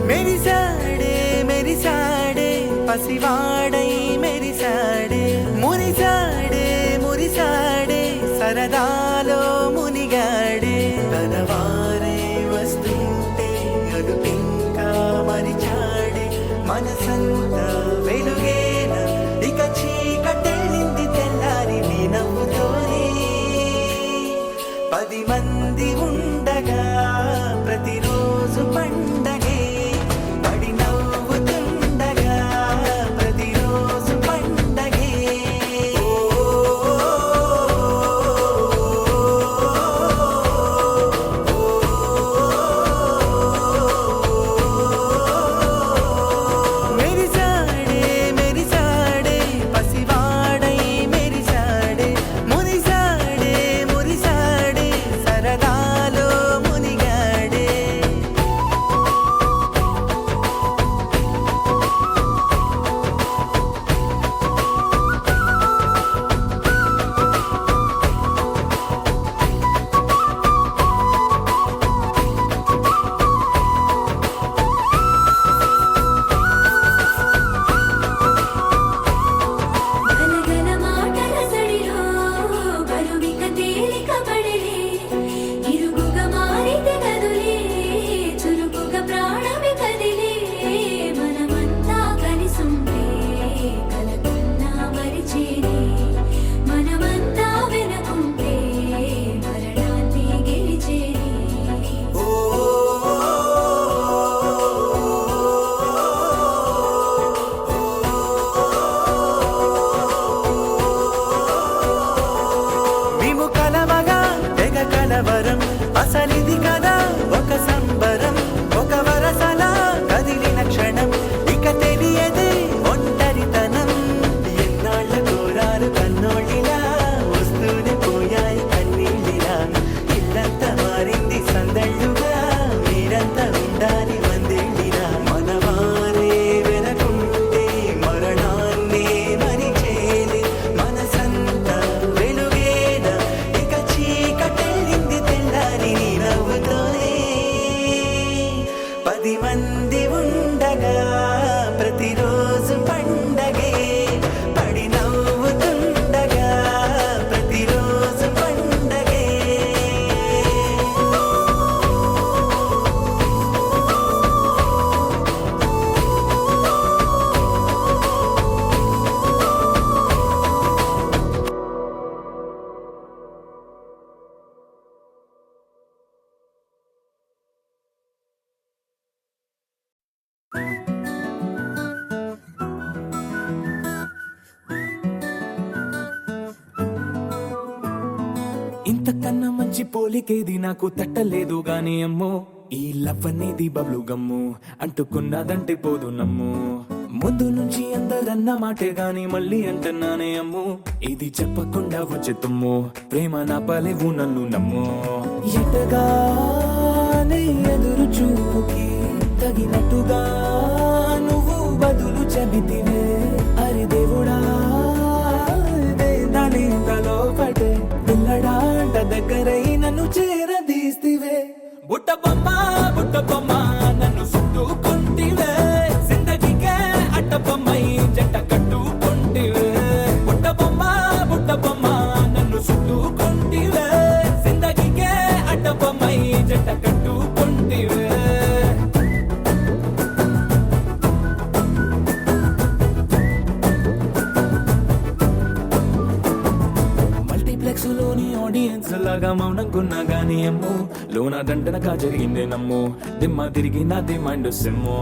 మెరిసాడే మెరిసాడే పసివాడై మెరిసాడే మురిసాడే మురిసాడే సరదాలో మునిగాడే తనవారే వస్తుంటే అదుపింకా మరిచాడే మనసంతా వెలుగేన ఇక చీకటెళ్ళింది తెల్లారి నీ నవ్వుతోనే 10 మంది ఉండగా ప్రతిరోజు పండగే పడి నవ్వుతుండగా ప్రతిరోజు పండగే మెరిసాడే మెరిసాడే పసివాడై మెరిసాడే మురిసాడే మురిసాడే సరదాలో మునిగాడే గనగన మాటల సడిలో బరువిక తేలిక పడలే ఇరుగుగా మారితే గదులే చురుకుగా ప్రాణమి కదిలే మనమంతా కలిసుంటే కలకున్నా మరిచేనే మనమంతా వెనకుంటే మరణాన్ని గెలిచేనే మేము కలవగా తెగ కలవరం అసలిది కదా ఒక సంబరం ఒక వరసలా కదిలిన క్షణం ఇక తెలియదే ఒంటరితనం ఎన్నాళ్ళ కోరారు కన్నోళ్ళిలా వస్తూనే పోయాయి కన్నీళ్ళిలా ఇల్లంతా మారింది సందళ్ళుగా మీరంతా ఉండాలి వందేళ్ళిలా మనవారే వెనకుంటే మరణాన్నే మరిచేలే మనసంతా వెలుగేన ఇక చీకటెళ్ళింది తెల్లారి నీ నవ్వుతోనే 10 మంది ఉండగా ప్రతిరోజు పండగే పడి నవ్వుతుండగా ప్రతిరోజు పండగే ఇంతకన్నా మంచి పోలికేది నాకు తట్టలేదు గాని అమ్మో ఈ లవ్ అనేది బబ్లు గమ్ము అంటుకున్నదంటే పోదు నమ్ము ముందు నుంచి అందరన్న మాటే గాని మళ్ళీ అంటున్నానే అమ్ము ఇది చెప్పకుండా వచ్చే తుమ్ము ప్రేమ నా పలేవు నన్ను నమ్ము ఎటగానే ఎదురు చూపుకి తగినట్టుగా నువ్వు బదులు చెబితివే అరి దేవుడా దానిలో పడే పిల్లడాంట దగ్గరై నన్ను చేరదీస్తివే బుట్ట బొమ్మ నన్ను చుట్టుకుంటివే జిందగీకే అట్ట బొమ్మై జంట కట్టుకుంటివే బుట్ట బొమ్మ నన్ను చుట్టుకుంటివే జిందగీకే అట్ట బొమ్మై జంట కట్టుకుంటివే అనుకున్నా గానీ అమ్ము లోన దండనగా జరిగిందే నమ్ము దిమ్మ తిరిగి నాది మైండ్ సిమ్ము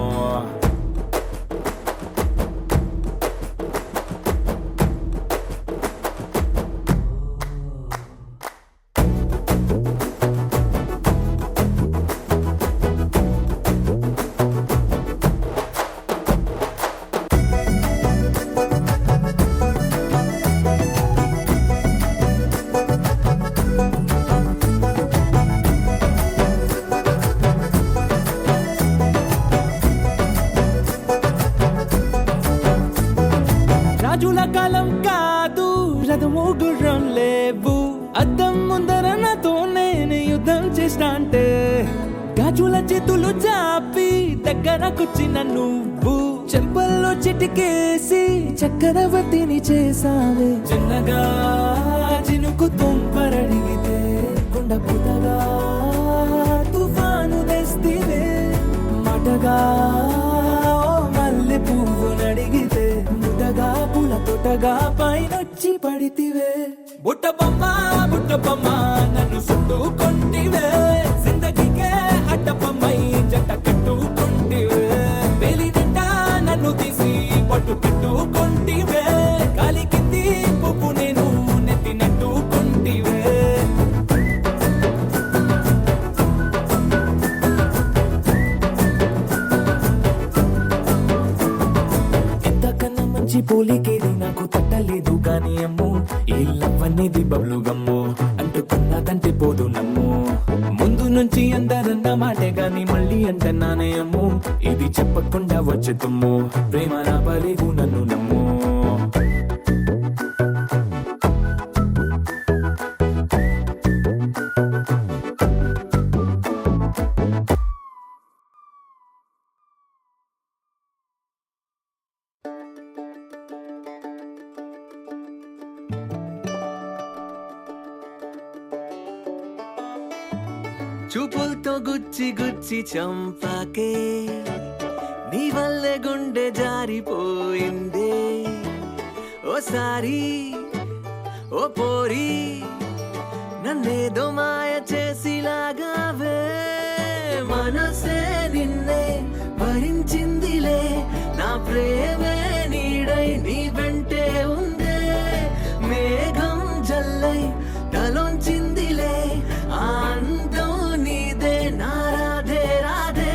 రాజుల కాలం కాదు రథము గుర్రం లేవు అద్దం ముందర నాతో నేను యుద్ధం చేస్తా అంటే గాజుల చేతులు చాపి దగ్గరకొచ్చిన నువ్వు చెంపల్లో చిటికేసి చక్రవర్తిని చేసావే చిన్నగా చినుకు తుంపరడిగితే కొండ పుటగా తుఫాను తెస్తివే మాటగా మల్లె పువ్వు నడిగితే ముటగా పుల తొటగా పైనొచ్చి పడితివే బుట్ట బొమ్మ నన్ను చుట్టుకొంటివే జిందగీకే అడ్డపమ్మై జంట కట్టుకొంటివే వేలి నిండా నన్ను తీసి పట్టు పెట్టుకొంటివే గాలి కింది పువ్వు నేను నెత్తినట్టుకొంటివే ఎంతకన్నా మంచి పోలికేది నాకు తట్టలేదు గాని అమ్ము ఈ లవ్ అనేది బబ్లు గమ్ము అంటుకున్నదంటే పోదు నమ్ము ముందు నుంచి అందరన్న మాటే గాని మళ్ళీ అంటున్నానే అమ్ము ఇది చెప్పకుండా వచ్చే తుమ్ము ప్రేమ నాపలేవు నన్ను నమ్ము చూపులతో గుచ్చి గుచ్చి చంపాకే నీ వల్లే గుండె జారిపోయిందే ఓసారి ఓ పోరి నన్నేదో మాయ చేసిలాగావే మనసే నిన్నే భరించిందిలే నా ప్రేమే నీడై నీ వెంటే ఉందే మేఘం జల్లై తలొంచిందిలే ఆ అందం నీదే నా రాధే రాధే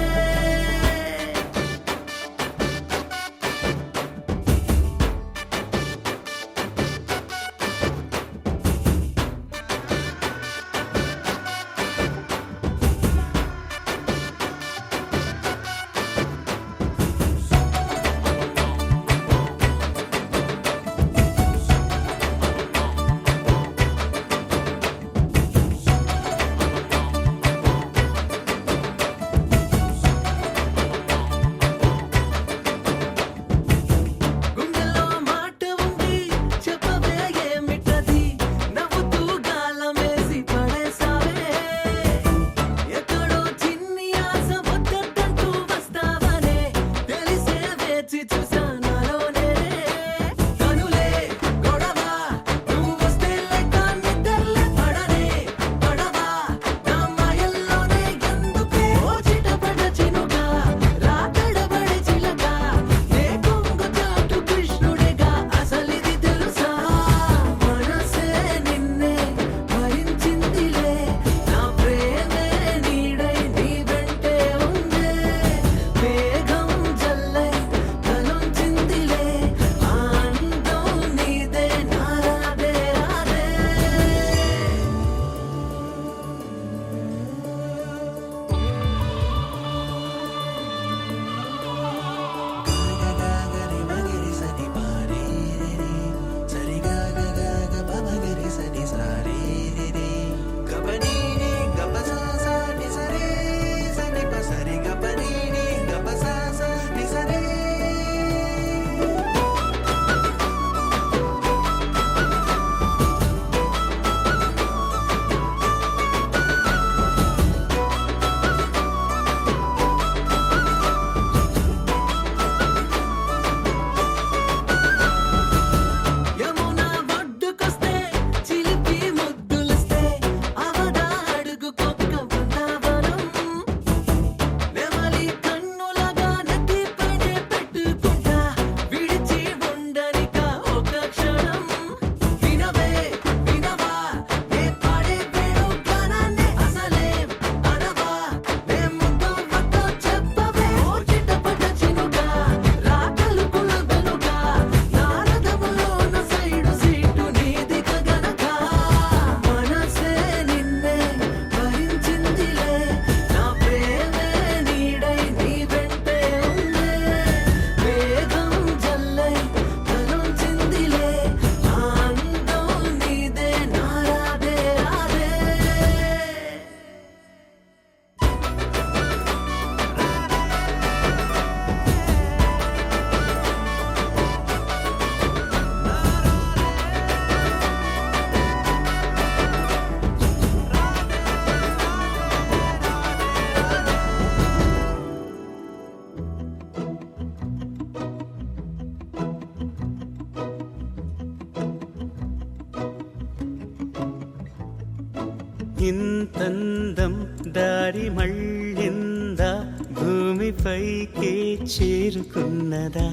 ఇంతందం దారి మళ్ళిందా భూమిపైకే చేరుకున్నదా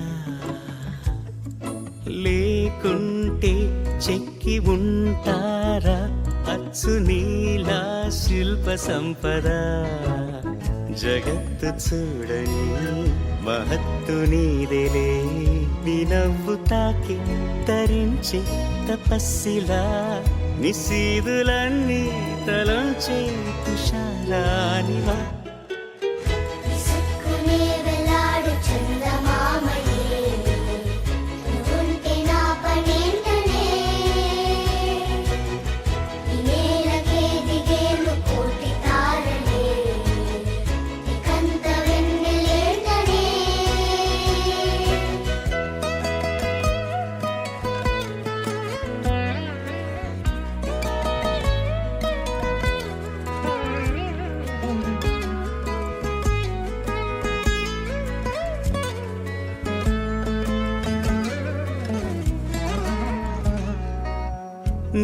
లేకుంటే చెక్కి ఉంటారా అచ్చు నీలా శిల్ప సంపద జగత్తు చూడని మహత్తు నీదేలే నీ నవ్వు తాకి తరించే తపస్సిలా నిశీదులన్నీ తలంచే తుషారానివా విసుక్కునే వెలాడు చందమామయే నువ్వుంటే నా పనేంటనే ఈ నేలకే దిగేను కోటి తారలే ఇకంత వెన్నెలేంటనే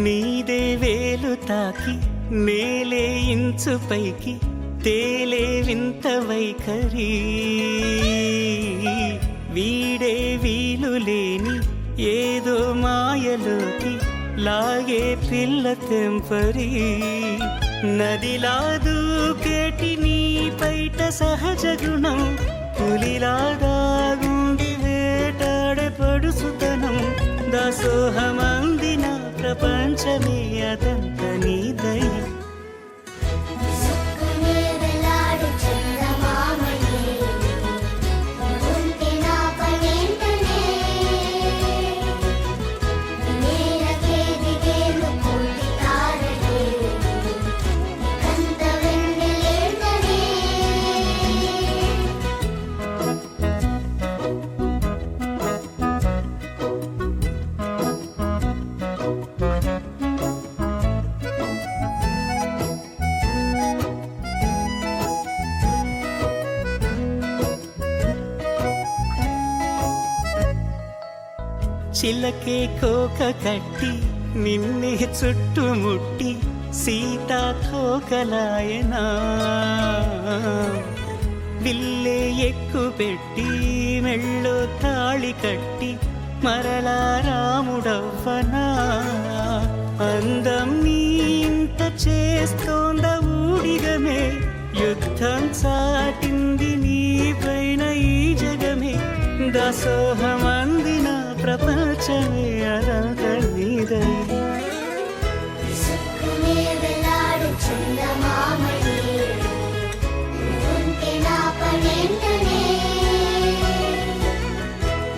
నీదే వేలు తాకి నేలే ఇంచు పైకి తేలే వింత వైఖరి వీడే వీలు లేని ఏదో మాయలోకి లాగే పిల్ల తెంపరి నదిలా దూకేటి నీ పైట సహజ గుణం పులిలాగా గుండి వేటాడే పడుసుతనం దాసోహమందిన ప్రపంచమే అదంత నీదై విసుక్కునే వెలాడు చందమామయే నువ్వుంటే నా పనేంటనే ఈ నేలకే దిగేను కోటి తారలే ఇకంత వెన్నెలేంటనే చిలకే కోక కట్టి నిన్నే చుట్టుముట్టి సీతాకోకలాయనా విల్లే ఎక్కు పెట్టి మెళ్ళో తాళి కట్టి మరలా రాముడవ్వనా అందం నీ ఇంత చేస్తోంద ఊడిగమే యుద్ధం చాటింది నీ పైన ఈ జగమే దాసోహమందిన ప్రపంచమే అదంత నీదై విసుక్కునే వెలాడు చందమామయే నువ్వుంటే నా పనేంటనే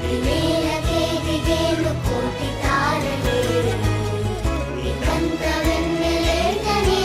ఈ నేలకే దిగేను కోటి తారలే ఇకంత వెన్నెలేంటనే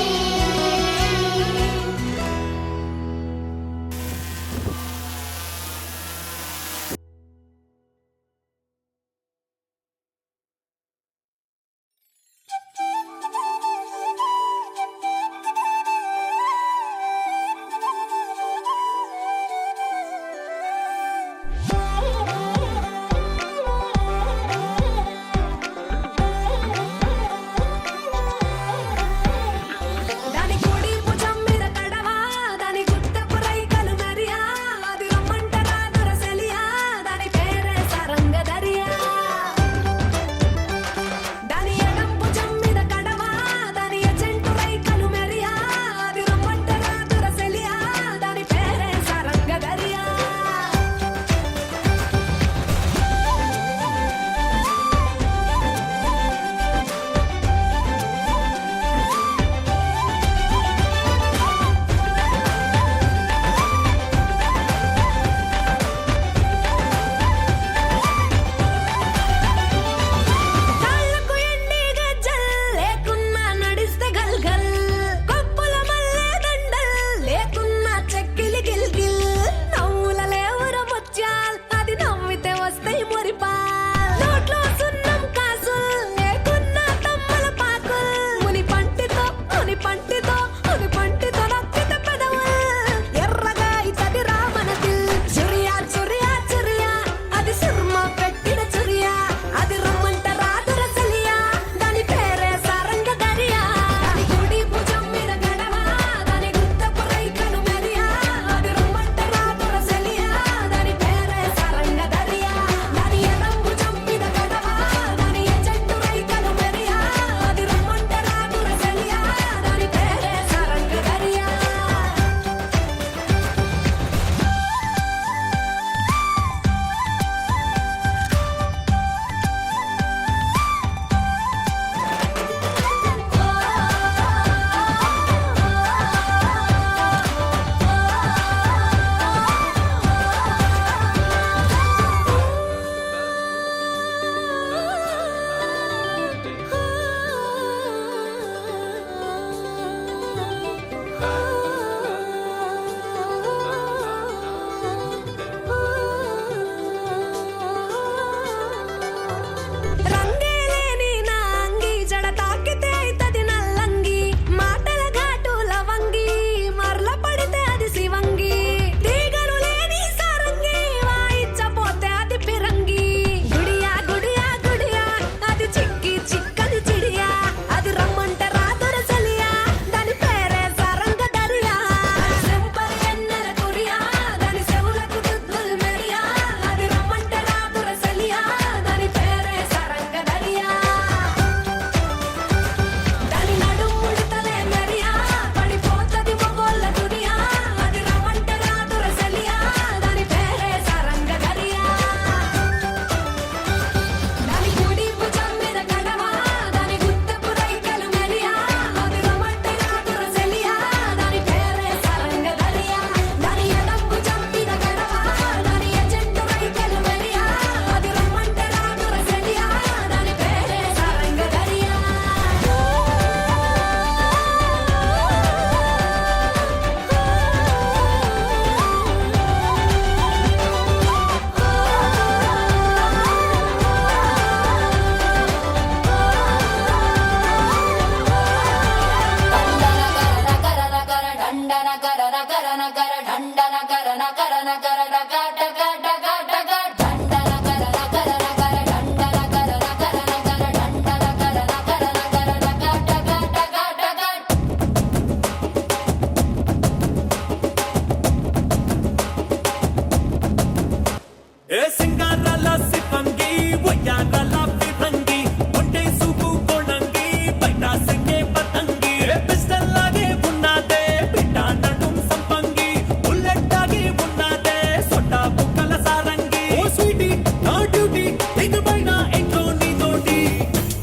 ఏ సింగారాల సిప్పంగి వయ్యారాల ఫిరంగి ఒంటే సూపు కోణంగి బయట సింగే పతంగి పిస్టల్ లాగే ఉన్నదే బిడ్డ నడుం సంపంగి బుల్లెట్ లాగే ఉన్నదే సొట్ట బుక్కల సారంగి ఓ స్వీటీ నా డ్యూటీ ఇక పైన ఇంట్లో నీ తోటి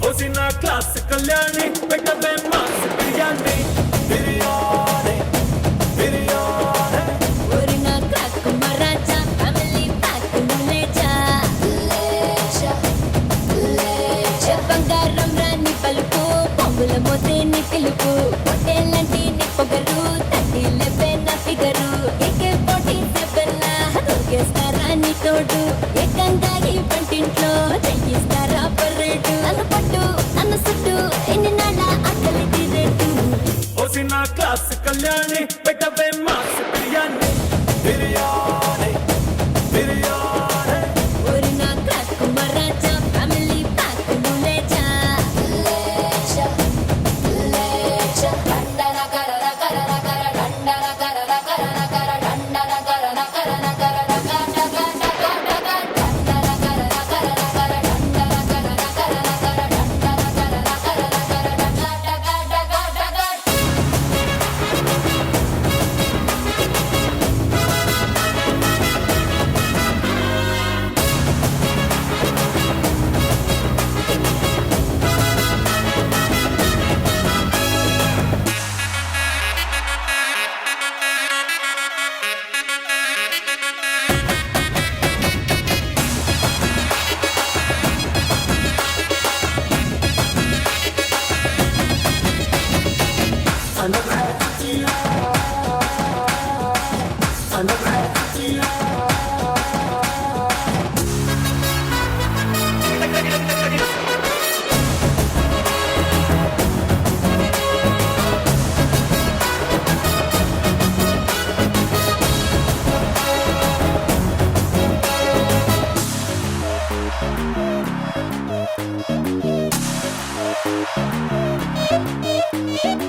ఓ సిన్న క్లాస్ కళ్యాణి పెట్టవే మాస్ బిర్యానీ బిర్యానీ బిర్యానీ బంగారం రాని పలుపు పొంగుల మోసేని పిలుపు పొట్టేలంటి నీ పొగరు తట్టి లెబ్బే నా ఫిగరు AK-47 దొరికేస్తారా నీ తోడు ఏకంగా ఈ వంటింట్లో చెయ్యిస్తారా పర్రేటు నన్ను పట్టు నన్ను సుట్టు ఎన్ని నాళ్ళ ఆకలి తీరేటు ఓ సిన్న క్లాస్ కళ్యాణి పెట్టవే మాస్ బిర్యానీ బిర్యానీ బిర్యానీ ఓరి నా క్రాక్ కుమారాజా ఫ్యామిలీ ప్యాక్ నులేచా లేచా లేచా డండన కరన కరన కర డండన కరన కరన కర డండన కరన కరన కర డగ డగ డగ డగ డండన కరన కరన కర డండన కరన కరన కర డండన కరన కరన కర డగ డగ డగ డగ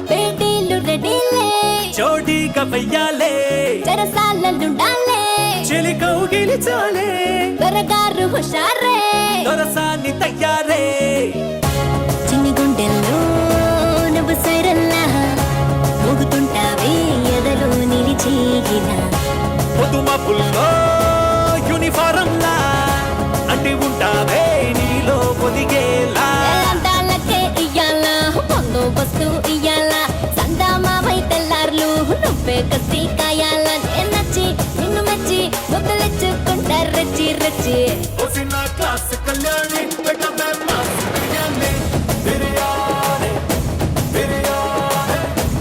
బేటీలు రెడీలే చోటీగా వెయ్యాలే చెరసాలలుండాలే చెలి కౌగిలి చాలే దొరగారు హుషారే దొరసాన్ని తయ్యారే చిన్ని గుండెల్లో నువ్వు సైరల్లా మోగుతుంటావే ఎదలో నిలిచేగిలా పొదుమ పుల్లో యూనిఫారం లా అంటే ఉంటావే నీలో పొదిగేలా అందాలకే ఇయ్యాల బందోబస్తు ఇయ్యాల సందామావై తెల్లార్లు నువ్వే కసి కాయాల నచ్చి నిన్ను మెచ్చి మొదలెచ్చుకుంటా రచ్చి రచ్చి ఓ సిన్న క్లాస్ కళ్యాణి పెట్టవే మాస్ బిర్యానీ బిర్యానీ బిర్యానీ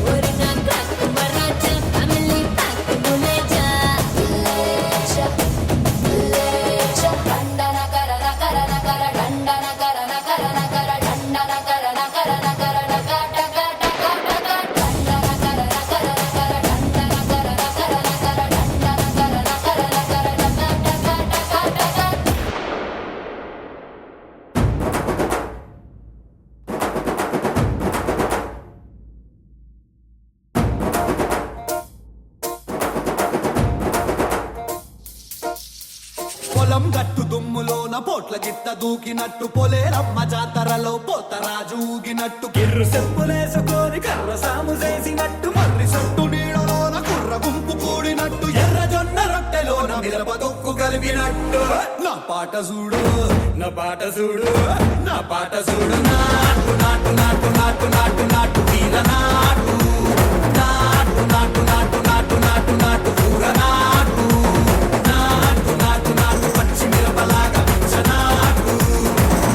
ఓరి నా క్రాక్ కుమారాజా ఫ్యామిలీ ప్యాక్ నులేచా లేచా లేచా డండన కరన కరన కర డండన కరన కరన కర డండన కరన కరన కర డగ డగ డగ డగ డండన కరన కరన కర డండన కరన కరన కర డండన కరన కరన కర డగ డగ డగ డగ పొలం గట్టు దుమ్ములోన పోట్ల గిట్ట దూకినట్టు పొలేరమ్మ జాతరలో పోతరాజు ఊగినట్టు కిర్రు చెప్పులేసుకొని కర్ర సాము చేసినట్టు మర్రి సొట్టు నీడలోన కుర్ర గుంపు కూడినట్టు ఎర్ర జొన్న రొట్టెలోన మిరప దొక్కు కలిపినట్టు నా పాట చూడు నా పాట చూడు నా పాట చూడు నాటు నాటు నాటు నాటు నాటు నాటు వీర నాటు నాటు నాటు నాటు నాటు నాటు నాటు ఊర నాటు నాటు నాటు నాటు పచ్చి మిరపలాగా నాటు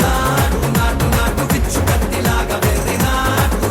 నాటు నాటు నాటు పిచ్చు కత్తిలాగా వెర్రి నాటు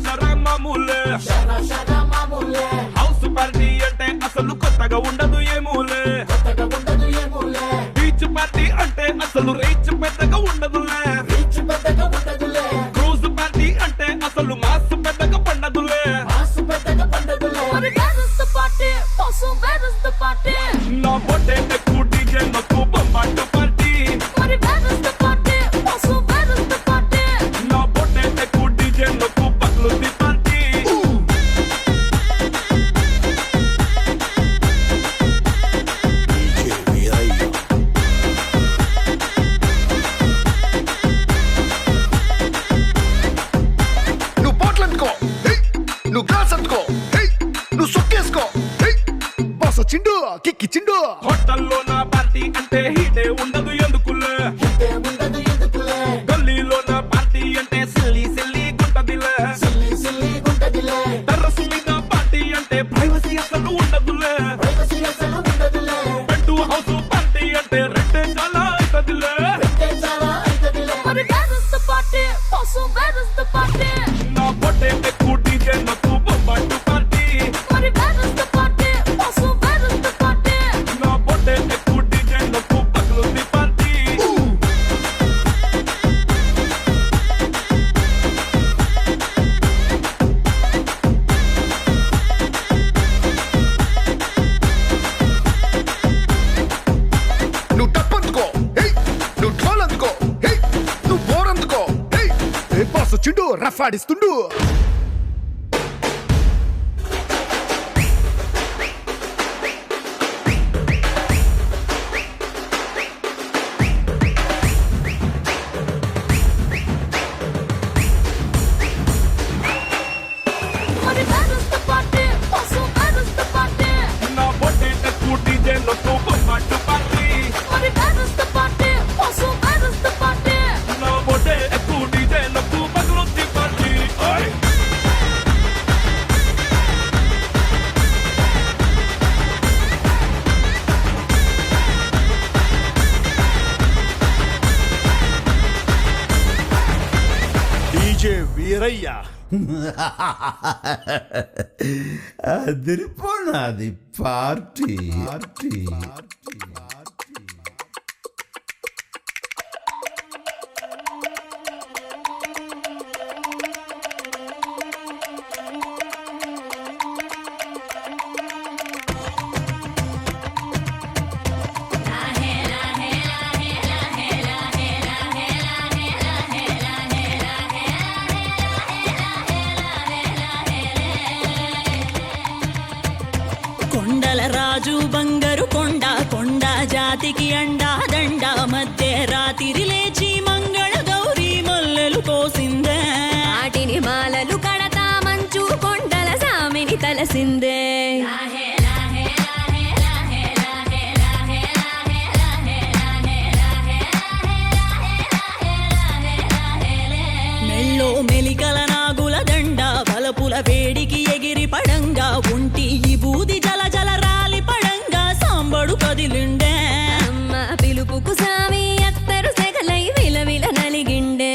షరా మామూలే హౌస్ పార్టీ అంటే అసలు కొత్తగా ఉండదు ఏమూలే బీచ్ పార్టీ అంటే అసలు రీచ్ పెద్దగా ఉండదులే క్రూజ్ పార్టీ అంటే అసలు మాస్ పెద్దగా పండదులే నా బొట్టే ఎక్కువ డీజే నొక్కు బొమ్మాటు పార్టీ నా బొట్టే ఎక్కువ డీజే నొక్కు పగ్లుది పార్టీ నువ్వు బాటిల్ అందుకో నువ్వు గ్లాస్ అందుకో నువ్వు సొక్కేసుకో బాస్ వచ్చిండు కిక్కిచ్చిండు హోటల్లో నా పార్టీ అంటే హీటే ఉండదు ఎందుకులే గల్లీలో నా పార్టీ అంటే సిల్లి సిల్లి గుంటదిలే టెర్రస్ మీద పార్టీ అంటే ప్రైవసీ అసలు ఉండదులే బెడ్ హౌస్ పార్టీ అంటే రెండే చాలా అవుతదిలే నా బొట్టే ఎక్కువ డీజే నొక్కు బొమ్మాటు పార్టీ నా బొట్టే ఎక్కువ డీజే నొక్కు పగ్లుది పార్టీ నువ్వు టప్ అందుకో నువ్వు ఢోల్ అందుకో నువ్వు బోర్ అందుకో బాస్ వచ్చిండు రఫ్ ఆడిస్తుండు నా బొట్టే ఎక్కువ డీజే నొక్కు బొమ్మాటు పార్టీ నా బొట్టే ఎక్కువ డీజే నొక్కు పగ్లుది పార్టీ డీజే వీరయ్య అదిరిపోనాది పార్టీ కొండల రాజు బంగారు కొండ కొండ జాతికి అండా దండ మధ్య రాత్రి లేచి మంగళ గౌరీ మల్లెలు కోసిందే వాటిని మాలలు కడతా మంచు కొండల సామిని తలసిందే మెల్లో మెలికల నాగుల దండ బలపుల వేడికి ఎగిరి పడంగా ఒంటి ఈ బూది జల జల రాలి పడంగా సాంబడు కదిలిండే అమ్మ పిలుపుకు సామి అత్తరు సెగలై విలవిల నలిగిండే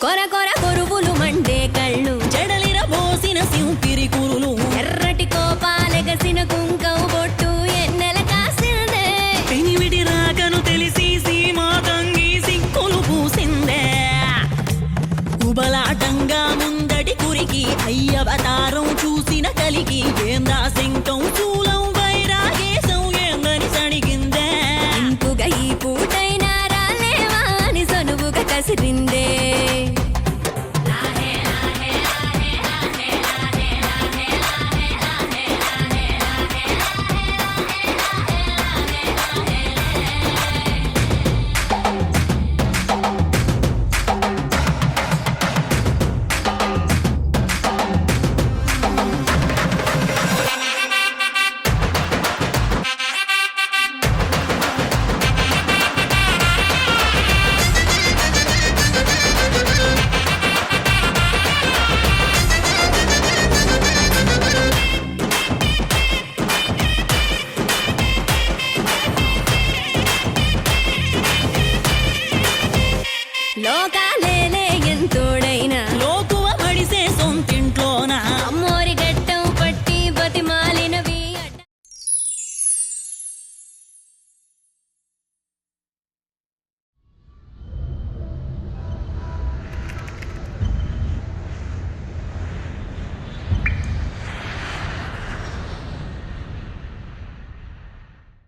కొర కొర కొరువులు మండే కళ్ళు జడలిర బోసిన సింపిరి కురులు ఎర్రటి కోపాలెగసిన కుంకం బొట్టు ఎన్నెల కాసిందే పెనివిడి రాకను తెలిసి సీమా తంగి సిక్కులు పూసిందే ఉబలాటంగా ముందడి కురికి అయ్యవతారం చూసిన కలిగి ఏందా సింకం చూలం వైరాగేశం ఏందని సణిగిందే ఇంపుగా ఈ పూటైనా రాలేవా అని సనువుగా కసిరిందే లోక